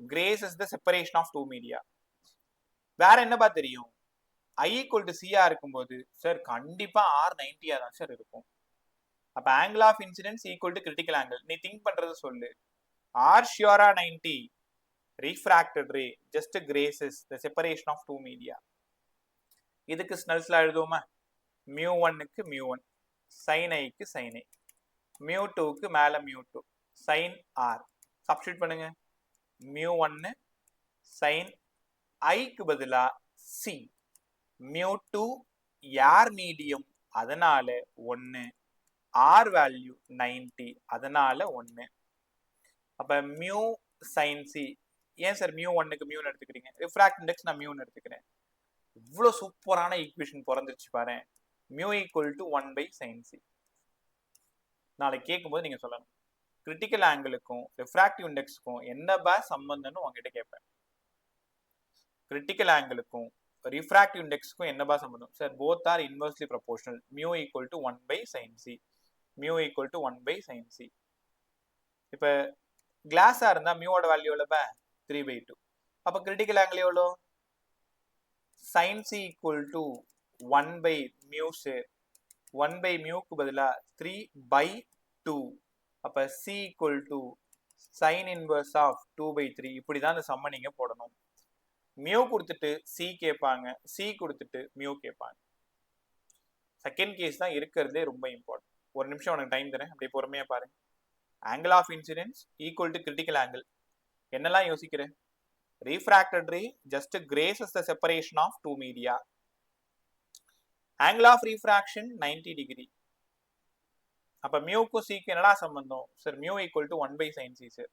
grazes the separation of two media. வேற என்னப்பா தெரியும்? I equal to C இருக்கும்போது சார் கண்டிப்பா R90 தான் சார் இருக்கும். அப்ப angle of incidence equal to critical angle. நீ திங்க் பண்றது சொல்லு. R sure 90, refracted ray just graces the separation of two media. இதுக்கு ஸ்னெல்ஸ்ல எழுதுவோமா? μ1 க்கு μ1, sin I க்கு sin I, μ2 க்கு மேல μ2, sin R. சப்ஸ்டிட்யூட் பண்ணுங்க. μ1 sin I க்கு பதிலா C, μ2 ஏர் மீடியம் அதனால 1, R வேல்யூ 90 அதனால 1. அப்ப மியூ sin C. ஏன் சார் μ1 க்கு μ எடுத்துக்கிறீங்க? ரிஃப்ராக்ட் இண்டெக்ஸ் நான் μ எடுத்துக்கிறேன். இவ்வளோ சூப்பரான ஈக்குவேஷன் பிறந்துருச்சு பாரு. μ ஈக்குவல் டு 1/sin C. நாளைக்கு கேட்கும்போது நீங்க சொல்லணும் கிரிட்டிக்கல் ஆங்கிளுக்கும் ரிஃப்ராக்டிவ் இண்டெக்ஸுக்கும் என்ன சம்பந்தம்னு உங்ககிட்ட கேட்பேன். கிரிட்டிக்கல் ஆங்கிளுக்கும் refractive இண்டெக்ஸ்க்கும் என்னபா சம்பந்தம்? Sir both are inversely proportional. mu equal to 1/sin C, mu equal to 1/sin C. இப்ப கிளாஸா இருந்தா மியூவோட வேல்யூ எவ்வளவு? 3/2. அப்ப கிரிட்டிக்கல் ஆங்கிள் எவ்வளோ? sin C equal to 1/mu sir. 1/mu க்கு பதிலா 3/2. அப்ப C equal to sin inverse of 2/3. இப்படிதான் இந்த சம்ம நீங்க போடணும். மியூ கொடுத்துட்டு சி கேட்பாங்க, சி கொடுத்துட்டு மியூ கேட்பாங்க. செகண்ட் கேஸ் தான் இருக்கிறதே ரொம்ப இம்பார்ட்டன்ட். ஒரு நிமிஷம் உனக்கு டைம் தரேன், அப்படியே பொறுமையா பாருங்க. Angle of incidence equal to critical angle. என்னெல்லாம் யோசிக்கிறேன்? Refracted ray just grazes the separation of two media. Angle of refraction 90 degree. அப்ப மியூக்கும் சிக்கு என்னடா சம்பந்தம்? Sir mu equal to 1/sin C sir.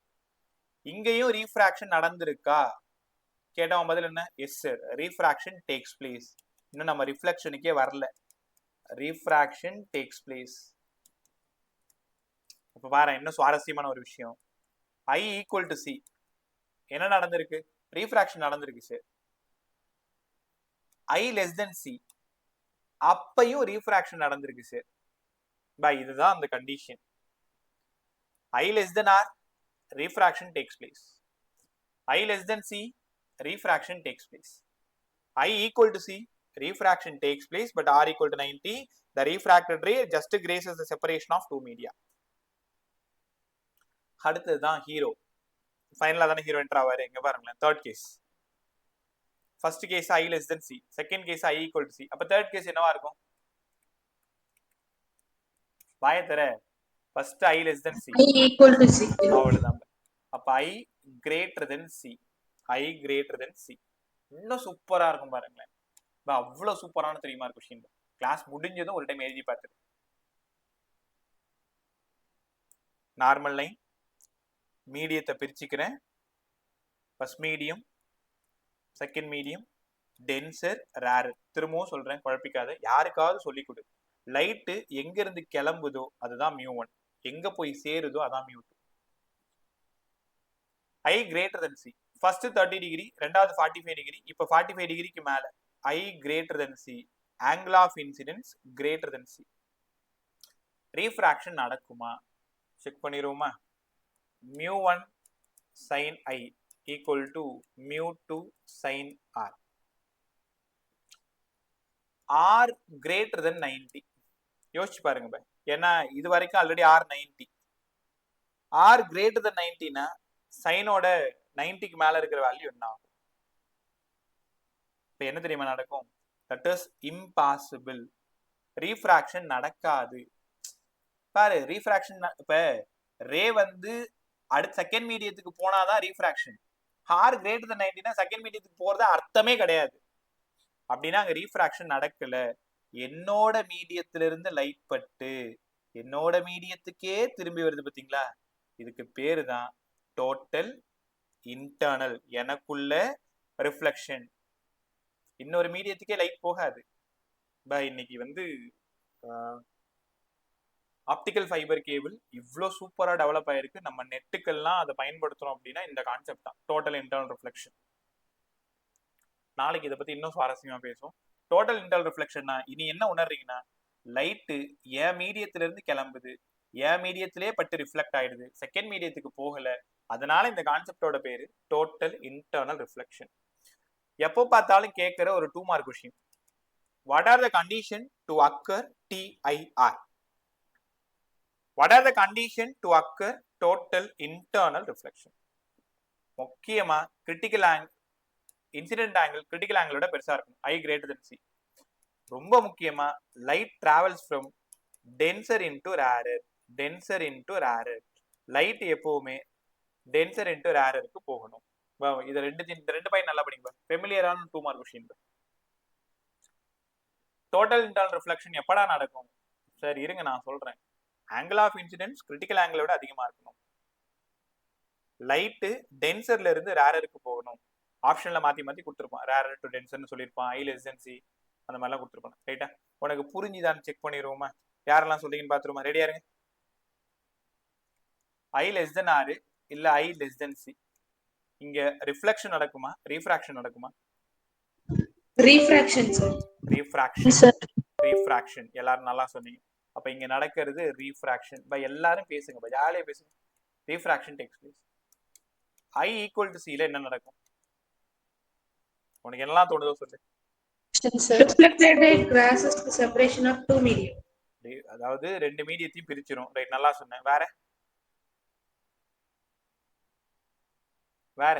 இங்கேயும் ரீஃப்ராக்ஷன் நடந்திருக்கா கேட்டவன் பதில் என்ன? Yes sir, refraction takes place. இன்னும் நம்ம ரிஃப்ளெக்ஷனுக்கே வரல. Refraction takes place. இப்ப பாரு இன்னும் சுவாரஸ்யமான ஒரு விஷயம். I ஈக்குவல் டு C என்ன நடந்திருக்கு? ரீஃப்ராக்ஷன் நடந்திருக்கு sir. I less than C அப்பையும் ரீஃப்ராக்ஷன் நடந்திருக்கு சார். இதுதான் அந்த condition. I less than R, refraction takes place. I less than C, refraction takes place. I equal to C, refraction takes place, but R equal to 90. The refracted ray just graces the separation of two media. அடுத்ததுதான் hero. ஃபைனலா தானே hero enter ஆவாரு. இங்க பாருங்களேன், third case. First case I less than C, second case I equal to C. அப்ப third case என்னவா இருக்கும்? வாயத்தர first I less than C, I equal to C. அவ்வளவுதான். அப்ப I greater than C, I greater than C. இன்னும் சூப்பரா இருக்கும் பாருங்களேன். அவ்வளவு சூப்பரான தெரியுமா கொஸ்டின். கிளாஸ் முடிஞ்சதும் ஒரு டைம் எழுதி பார்த்துட்டு. நார்மல் லைன் மீடியத்தை பிரிச்சுக்கிறேன். First medium, second medium, denser, rare. திரும்பவும் சொல்றேன், குழப்பிக்காத. யாருக்காவது சொல்லிக் கொடு. லைட்டு எங்க இருந்து கிளம்புதோ அதுதான் μ1, எங்க போய் சேருதோ அதான் μ2. I greater than C. First 30 degree, ரெண்டாவது 45 டிகிரி, இப்போ 45 டிகிரிக்கு மேல. I greater than C, angle of incidence greater than C. Refraction நடக்குமா? Check பண்ணிடுவோமா? μ1 sin I equal to μ2 sin R. R greater than 90. யோசிச்சு பாருங்க. ஏன்னா இது வரைக்கும் already R 90. R greater than 90னா சைனோட 90க்கு மேல இருக்கிற வேல்யூ என்ன ஆகும்? இப்ப என்ன தெரியுமா நடக்கும்? That is impossible. ரீஃப்ராக்ஷன் நடக்காது. பாரு, ரீஃப்ராக்ஷன் இப்ப ரே வந்து அடுத்த செகண்ட் மீடியத்துக்கு போனாதான் ரீஃப்ராக்ஷன். R greater than 90னா செகண்ட் மீடியத்துக்கு போறது அர்த்தமே கிடையாது. அப்படின்னா அங்க ரீஃப்ராக்ஷன் நடக்கல. என்னோட மீடியத்துல இருந்து லைட் பட்டு என்னோட மீடியத்துக்கே திரும்பி வருது பாத்தீங்களா? இதுக்கு பேரு தான் டோட்டல் இன்டர்னல், எனக்குள்ள ரிஃப்ளெக்ஷன். இன்னொரு மீடியத்துக்கே லைட் போகாது. இன்னைக்கு வந்து ஆப்டிக்கல் ஃபைபர் கேபிள் இவ்வளோ சூப்பராக டெவலப் ஆயிருக்கு. நம்ம நெட்டுக்கெல்லாம் அதை பயன்படுத்துறோம் அப்படின்னா இந்த கான்செப்ட் தான், டோட்டல் இன்டர்னல் ரிஃப்ளெக்ஷன். நாளைக்கு இதை பத்தி இன்னும் சுவாரஸ்யமா பேசும். டோட்டல் இன்டர்னல் ரிஃப்ளெக்ஷன்னா இனி என்ன உணர்றீங்கன்னா, லைட்டு என் மீடியத்துல இருந்து கிளம்புது, என் மீடியத்திலே பட்டு ரிஃப்ளெக்ட் ஆயிடுது, செகண்ட் மீடியத்துக்கு போகல. அதனால இந்த கான்செப்டோட பேரு டோட்டல் இன்டர்னல் ரிஃப்ளெக்ஷன். எப்போ பார்த்தாலும் கேட்கிற ஒரு 2 mark question, what are the condition to occur TIR? What are the condition to occur total internal reflection? முக்கியமா critical angle, incident angle critical ஆங்கிளோட பெருசா இருக்கும், I greater than C. ரொம்ப முக்கியமா light travels from denser into rarer, denser into rarer. Light எப்பவுமே denser into ரேரருக்கு போகணும். இந்த ரெண்டு பாயிண்ட் நல்லா படிங்க. ஃபெமிலியரான 2 mark question. Total internal reflection எப்படா நடக்கும் சார்? இருங்க நான் சொல்றேன். ஆங்கிள் ஆஃப் இன்சிடென்ஸ் கிரிட்டிக்கல் ஆங்கிளை விட அதிகமா இருக்கணும். லைட்டு டென்சர்ல இருந்து ரேரருக்கு போகணும். ஆப்ஷன்ல மாத்தி மாத்தி கொடுத்துருப்பான், ரேரர் டு டென்சர்னு சொல்லியிருப்பான், I less than C அந்த மாதிரிலாம் கொடுத்துருப்பான். ரைட்டா? உனக்கு புரிஞ்சுதான் செக் பண்ணிடுவோமா? யாரெல்லாம் சொல்றீங்கன்னு பாத்துருமா? ரெடியா இருங்க. I less than R இல்ல I less than C, இங்க ரிஃப்ளெக்ஷன் நடக்குமா ரீஃப்ராக்ஷன் நடக்குமா? Refraction sir. ரீஃப்ராக்ஷன். எல்லாரும் நல்லா சொன்னீங்க. அப்ப இங்க நடக்கிறது ரீஃப்ராக்ஷன். எல்லாரும் பேசுங்க, ஜாலியா பேசுங்க. Refraction takes place. I equal to C ல என்ன நடக்கும்? உனக்கு என்னலாம் தோணுதோ சொல்லு. Reflected light crosses the separation of 2 medium. அதாவது ரெண்டு மீடியத்தையும் பிரிச்சிரும். ரைட், நல்லா சொன்னேன். வேற வேற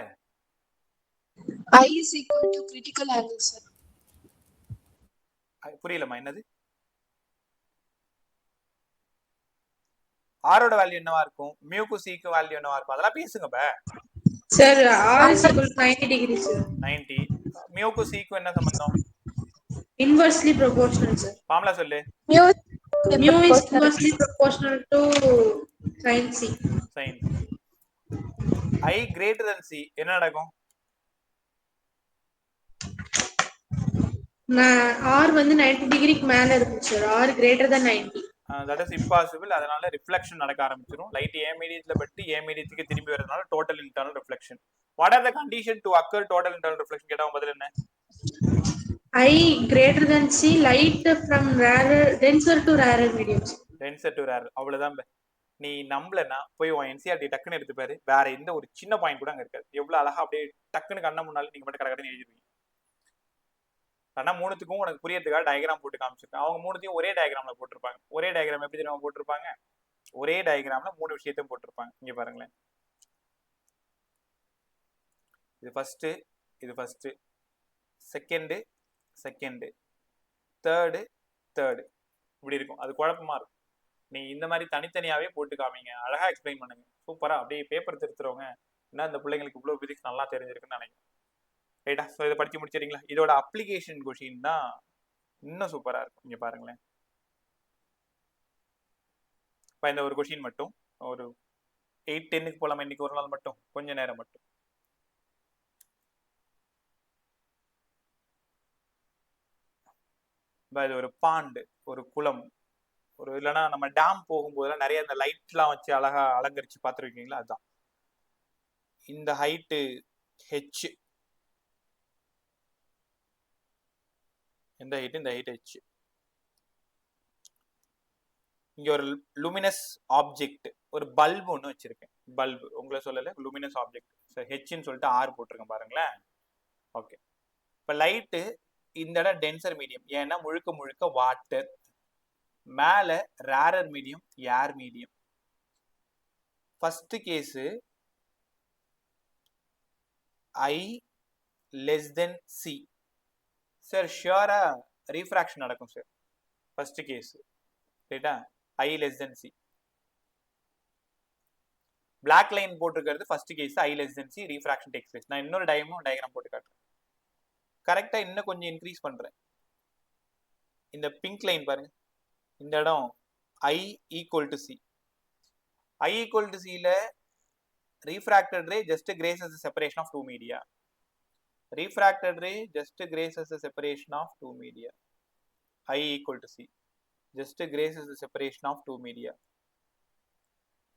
I is equal to critical angle, sir. புரியலமா என்னது? ஆரோட வேல்யூ என்னவா இருக்கும்? மியூக்கு சிக்கு வேல்யூ என்னவா இருக்கும்? அதெல்லாம் பேசுங்க பா sir. R is equal to 90 degrees sir. 90. மியூக்கு சிக்கு என்ன சம்பந்தம்? Inversely proportional sir. ஃபார்முலா சொல்லு. Mu is inversely proportional to sin C. sin I greater than C என்ன நடக்கும்? R வந்து 90 டிகிரிக்கு மேல இருக்கும் sir. R greater than 90. that is impossible. அதனால ரிஃப்ளெக்ஷன் நடக்க ஆரம்பிச்சிரும். லைட் ஏ மீடியத்துல பட்டு ஏ மீடியத்துக்கு திரும்பி வரதுனால total internal reflection. What are the condition to occur total internal reflection கேட்டா பதில் என்ன? I greater than C, light from rarer denser to rarer mediums. denser to rarer. அவ்வளவுதான். நீ நம்பலன்னா போய் உன் NCERT டக்குன்னு எடுத்து பாரு. வேற எந்த ஒரு சின்ன பாயிண்ட் கூட அங்க இருக்காது. எவ்வளவு அழகா அப்படியே டக்குன்னு கண்ண முன்னால நீங்க மட்டும் கடகடன்னு எழுதிருவீங்க. ஆனா மூணுத்துக்கும் உனக்கு புரியறதுக்காக டயக்ராம் போட்டு காமிச்சிருக்கேன். அவங்க மூணுத்தையும் ஒரே டயக்ராம்ல போட்டிருப்பாங்க. ஒரே டயக்ராம் எப்படி தெரியுமா போட்டிருப்பாங்க? ஒரே டயக்ராம்ல 3 விஷயத்தையும் போட்டிருப்பாங்க. இங்க பாருங்களேன். இது ஃபர்ஸ்ட், இது first, second, second, third, third, இப்படி இருக்கும். அது குழப்பமா இருக்கும். நீங்க இந்த மாதிரி தனித்தனியாவே போட்டு காமிங்க, அழகா எக்ஸ்பிளைன் பண்ணுங்க. சூப்பரா அப்படியே பேப்பர் திருத்துறவங்க என்ன இந்த பிள்ளைங்களுக்கு இவ்வளவு பிசிக்ஸ் நல்லா தெரிஞ்சிருக்குன்னு நினைக்கிறேன். ரைட்டா? ஸோ இதை படிச்சு முடிச்சிருங்களா? இதோட அப்ளிகேஷன் கொஷின் தான் இன்னும் சூப்பரா இருக்கும். இங்க பாருங்களேன். இப்போ இந்த ஒரு கொஷின் மட்டும் ஒரு 8-10க்கு போலாமா? இன்னைக்கு ஒரு நாள் மட்டும், கொஞ்ச நேரம் மட்டும். இது ஒரு பாண்டு, ஒரு குளம், ஒரு இல்லைன்னா நம்ம டேம் போகும்போதெல்லாம் நிறைய இந்த லைட்லாம் வச்சு அழகா அலங்கரிச்சு பார்த்துருக்கீங்களா? அதுதான் இந்த ஹைட்டு H. இந்த ஹைட், இந்த ஹைட் H. இங்க ஒரு லூமினஸ் ஆப்ஜெக்ட், ஒரு பல்பு ஒன்று வச்சிருக்கேன். பல்பு உங்களை சொல்லல, லூமினஸ் ஆப்ஜெக்ட். ஹெச்ன்னு சொல்லிட்டு ஆர் போட்டிருக்கேன் பாருங்களேன். ஓகே, இப்போ லைட்டு இந்த இடம் டென்சர் மீடியம், ஏன்னா முழுக்க முழுக்க வாட்டர். மேல rarer medium, air medium. First case I less than C. Sir ஷியோரா ரீஃப்ராக்ஷன் நடக்கும் சார். ஃபர்ஸ்ட் கேஸ் ரைட்டா? I less than C. Black line போட்டிருக்கிறது first case I less than C, refraction takes place. நான் இன்னொரு diagram போட்டு காட்டுறேன். கரெக்டா இன்னும் கொஞ்சம் இன்க்ரீஸ் பண்றேன். இந்த பிங்க் லைன் பாருங்க, இந்த இடம் I equal to C. I equal to C ல refracted ray just graces the separation of two media. refracted ray just graces the separation of two media. I equal to C just graces the separation of two media.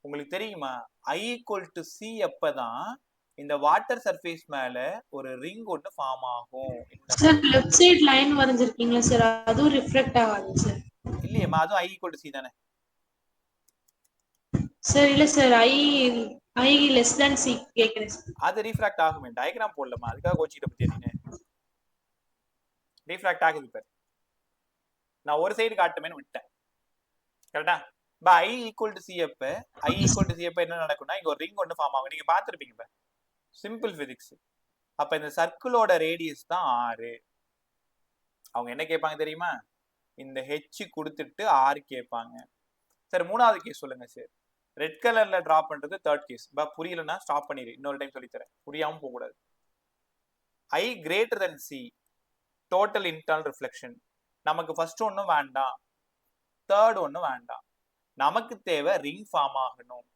உங்களுக்கு தெரியுமா I equal to C அப்பதான் இந்த water surface மேல ஒரு ring ஒன்று form ஆகும். Sir left side line வரைஞ்சிருக்கீங்களா sir, அதுவும் ரிஃப்ளெக்ட் ஆகாது சார். இல்லையேம்மா, அதுவும் I equal to C தானே சார். இல்ல sir, I less than C கேக்குறேன் சார். அது ரீஃப்ராக்ட் ஆகுமே, டயக்ராம் போடலமா, அதுக்காக கோச்சிட்ட பத்தி நீ ரீஃப்ராக்ட் ஆகுது பாரு. நான் ஒரு சைடு காட்டுமேன்னு விட்டேன், கரெக்டா? I equal to C அப்ப I equal to C அப்ப என்ன நடக்கும்னா இங்க ஒரு ரிங் ஒன்று ஃபார்ம் ஆகும். நீங்க பாத்துருப்பீங்க இப்ப சிம்பிள் பிசிக்ஸ். அப்ப இந்த சர்க்கிளோட ரேடியஸ் தான் 6. அவங்க என்ன கேட்பாங்க தெரியுமா, இந்த H கொடுத்துட்டு 6 கேட்பாங்க. சார் மூணாவது கேஸ் சொல்லுங்க சார். ரெட் கலர்ல டிரா பண்றது தேர்ட் கேஸ். புரியலன்னா ஸ்டாப் பண்ணிடு, இன்னொரு டைம் சொல்லித்தரேன், புரியாம போக கூடாது. I greater than C total internal reflection. நமக்கு ஃபர்ஸ்ட் ஒன்றும் வேண்டாம், தேர்ட் ஒன்றும் வேண்டாம், நமக்கு தேவை ரிங் ஃபார்ம் ஆகணும்.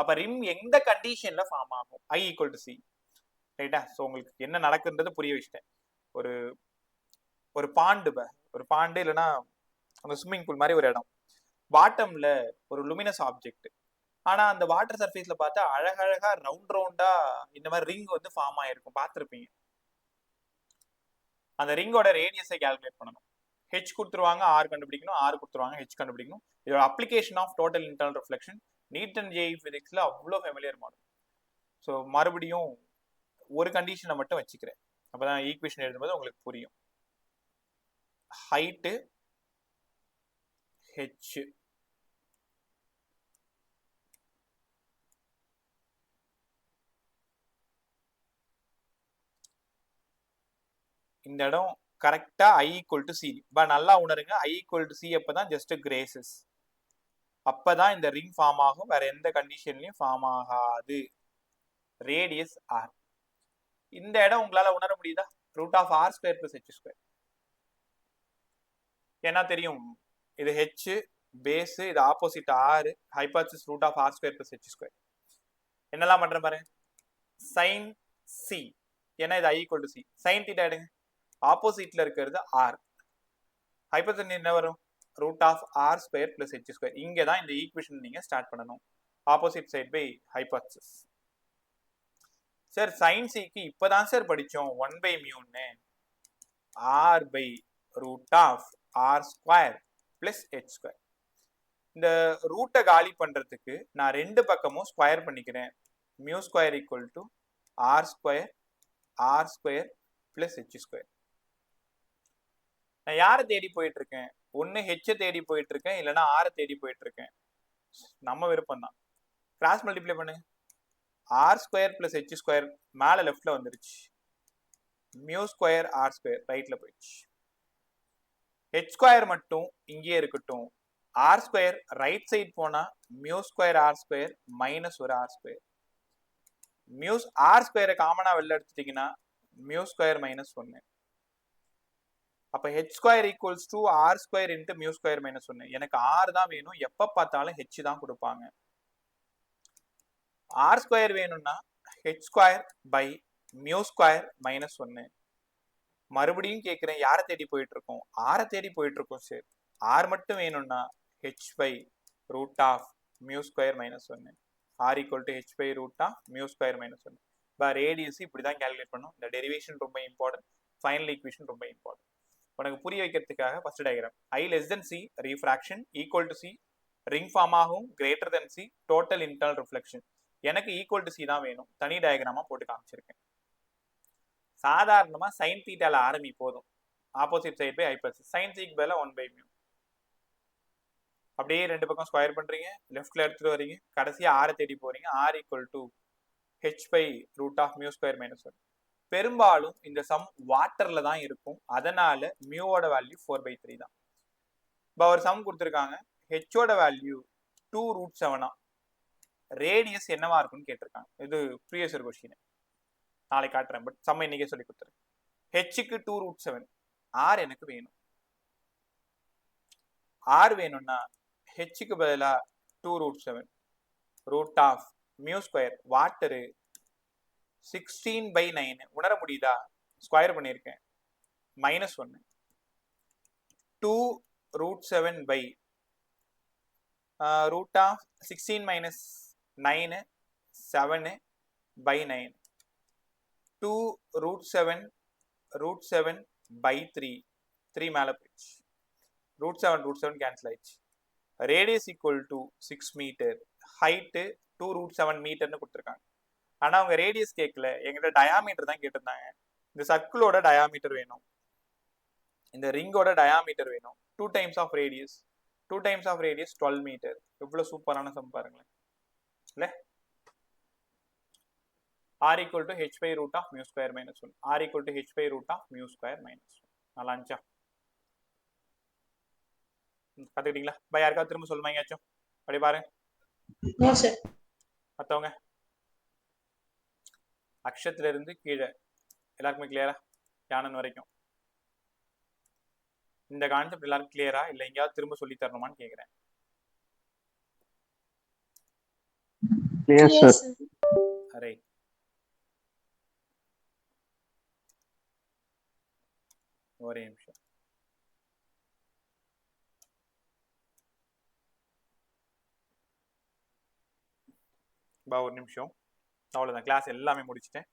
அப்ப ரிங் எந்த கண்டிஷன்ல ஃபார்ம் ஆகும்? I equal to C, ரைட்டா? ஸோ உங்களுக்கு என்ன நடக்குன்றது புரிய வச்சுட்டேன். ஒரு பாண்டு இல்லைன்னா அந்த ஸ்விம்மிங் பூல் மாதிரி ஒரு இடம், பாட்டம்ல ஒரு லுமினஸ் ஆப்ஜெக்ட். ஆனா அந்த வாட்டர் சர்ஃபேஸ்ல பார்த்தா அழகழகா ரவுண்டா இந்த மாதிரி ரிங் வந்து ஃபார்ம் ஆயிருக்கும், பார்த்துருப்பீங்க. அந்த ரிங்கோட ரேடியஸை கால்குலேட் பண்ணணும். H கொடுத்துருவாங்க, R கண்டுபிடிக்கணும், R கொடுத்துருவாங்க, H கண்டுபிடிக்கணும். இதோட application of total internal reflection NEET and JEE பிசிக்ஸ்ல அவ்வளோ ஃபெமிலியர் மாடல். ஸோ மறுபடியும் ஒரு கண்டிஷனை மட்டும் வச்சுக்கிறேன், அப்பதான் ஈக்குவேஷன் எழுதும்போது உங்களுக்கு புரியும். ஹைட்டு H, இந்த இடம் கரெக்டா I equal to C. நல்லா உணருங்க, I equal to C அப்பதான் ஜஸ்ட் கிரேசஸ், அப்பதான் இந்த ரிங் ஃபார்ம் ஆகும், வேற எந்த கண்டிஷன்லயும் ஃபார்ம் ஆகாது. Radius R. இந்த இடம் உங்களால உணர முடியுதா? √R² + H². என்ன தெரியும், இது H பேஸ், இது opposite R, hypothesis √R² + H². என்னெல்லாம் பண்ற பாரு, sin C, ஏன்னா இது I equal to C. sin θ எடுங்க, ஆப்போசிட்ல இருக்கிறது R, ஹைபோதசிஸ் என்ன வரும், √R² + H². இங்க தான் இந்த ஈக்குவேஷன் நீங்க ஸ்டார்ட் பண்ணணும், opposite side by hypothesis. Sir sin C க்கு இப்பதான் சார் படிச்சோம் 1/μ R/√R² + H². இந்த ரூட்டை காலி பண்றதுக்கு நான் ரெண்டு பக்கமும் ஸ்கொயர் பண்ணிக்கிறேன். μ² = R² + H². நான் யாரை தேடி போயிட்டு இருக்கேன், ஒன்னு H தேடி போயிட்டு இருக்கேன், இல்லைன்னா R தேடி போயிட்டு இருக்கேன். நம்ம விருப்பம் தான். கிராஸ் மல்டிப்ளை பண்ணுங்க, R² + H² மேல லெஃப்ட்ல வந்துருச்சு, μ² R² ரைட்ல போயிடுச்சு. H² மட்டும் இங்கேயே இருக்கட்டும், R² ரைட் சைட் போனா μ² R² மைனஸ் ஒரு R². R² காமனா வெளில எடுத்துட்டீங்கன்னா μ² -1. அப்ப H² = R² × μ² -1. எனக்கு R தான் வேணும், எப்ப பார்த்தாலும் H தான் கொடுப்பாங்க. R² வேணும்னா H² μ² -1. மறுபடியும் கேட்கிறேன், யாரை தேடி போயிட்டு இருக்கோம், R தேடி போயிட்டு இருக்கோம். சரி, R மட்டும் வேணும்னா H/√μ² -1. R = H/√μ² -1. ரேடியஸ் இப்படிதான் கால்குலேட் பண்ணும். இந்த டெரிவேஷன் ரொம்ப இம்பார்ட்டன்ட், ஃபைனல் ஈக்குவேஷன் ரொம்ப இம்பார்ட்டன்ட். உனக்கு புரிய வைக்கிறதுக்காக first diagram. I less than C refraction, equal to C ring form ஆகும், greater then C total internal reflection. எனக்கு ஈக்குவல் டு C தான் வேணும், தனி டயக்ராமா போட்டு காமிச்சிருக்கேன். சாதாரணமா sin θ ஆரம்பி போதும், opposite side by hypothesis. sin C க்கு பதிலா 1/μ. அப்படியே ரெண்டு பக்கம் ஸ்கொயர் பண்றீங்க, லெஃப்ட்ல எடுத்துட்டு வரீங்க, கடைசியா R தேடி போறீங்க. R = H/√μ² -1. பெரும்பாலும் இந்த சம் வாட்டர்ல தான் இருக்கும், அதனால மியூவோட வேல்யூ 4/3 தான். இப்போ ஒரு சம் கொடுத்துருக்காங்க, ஹெச்சோட வேல்யூ 2√7. ரேடியஸ் என்னவா இருக்குன்னு கேட்டிருக்காங்க. இது ப்ரீவியஸ் இயர் கொஸ்டின், நாளை காட்டுறேன், பட் சம் இன்னைக்கே சொல்லி கொடுத்துருக்கேன். ஹெச்சுக்கு 2√7, R எனக்கு வேணும். R வேணும்னா ஹெச்சுக்கு பதிலா 2√7 √μ². வாட்டரு 16/9. உணர முடியுதா? ஸ்கொயர் பண்ணியிருக்கேன், -1. 2 √7 by root of 16 minus 9 7 by 9. 2 √7 by 3 மேல போயிடுச்சு. √7 கேன்சல் ஆயிடுச்சு. Radius equal to 6 metre, height 2 √7 மீட்டர்னு கொடுத்துருக்காங்க. ஆனால் அவங்க ரேடியஸ் கேட்கல, எங்கிட்ட டயாமீட்டர் தான் கேட்டிருந்தாங்க. இந்த சர்க்கிளோட டயாமீட்டர் வேணும், இந்த ரிங்கோட டயாமீட்டர் வேணும். 2 times of radius 12 மீட்டர். எவ்வளோ சூப்பரான சம் பாருங்களேன் இல்லை? r equal to h by root of mu square minus 1. r equal to h by root of mu square minus 1. நல்லா இருந்துச்சா? கத்துக்கிட்டீங்களா? பை யாருக்காவது திரும்ப சொல்லுமா எங்கேயாச்சும்? அப்படி பாருங்க. No sir. மற்றவங்க அக்ஷத்துல இருந்து கீழே எல்லாருக்குமே கிளியரா? யானன் வரைக்கும் இந்த கான்செப்ட் எல்லாரும் கிளியரா? இல்லை எங்கேயாவது திரும்ப சொல்லி தரணுமான்னு கேட்குறேன். Clear, sir. அரே ஒரே நிமிஷம். ஒரு நிமிஷம், அவ்வளோதான். கிளாஸ் எல்லாமே முடிச்சிட்டேன்.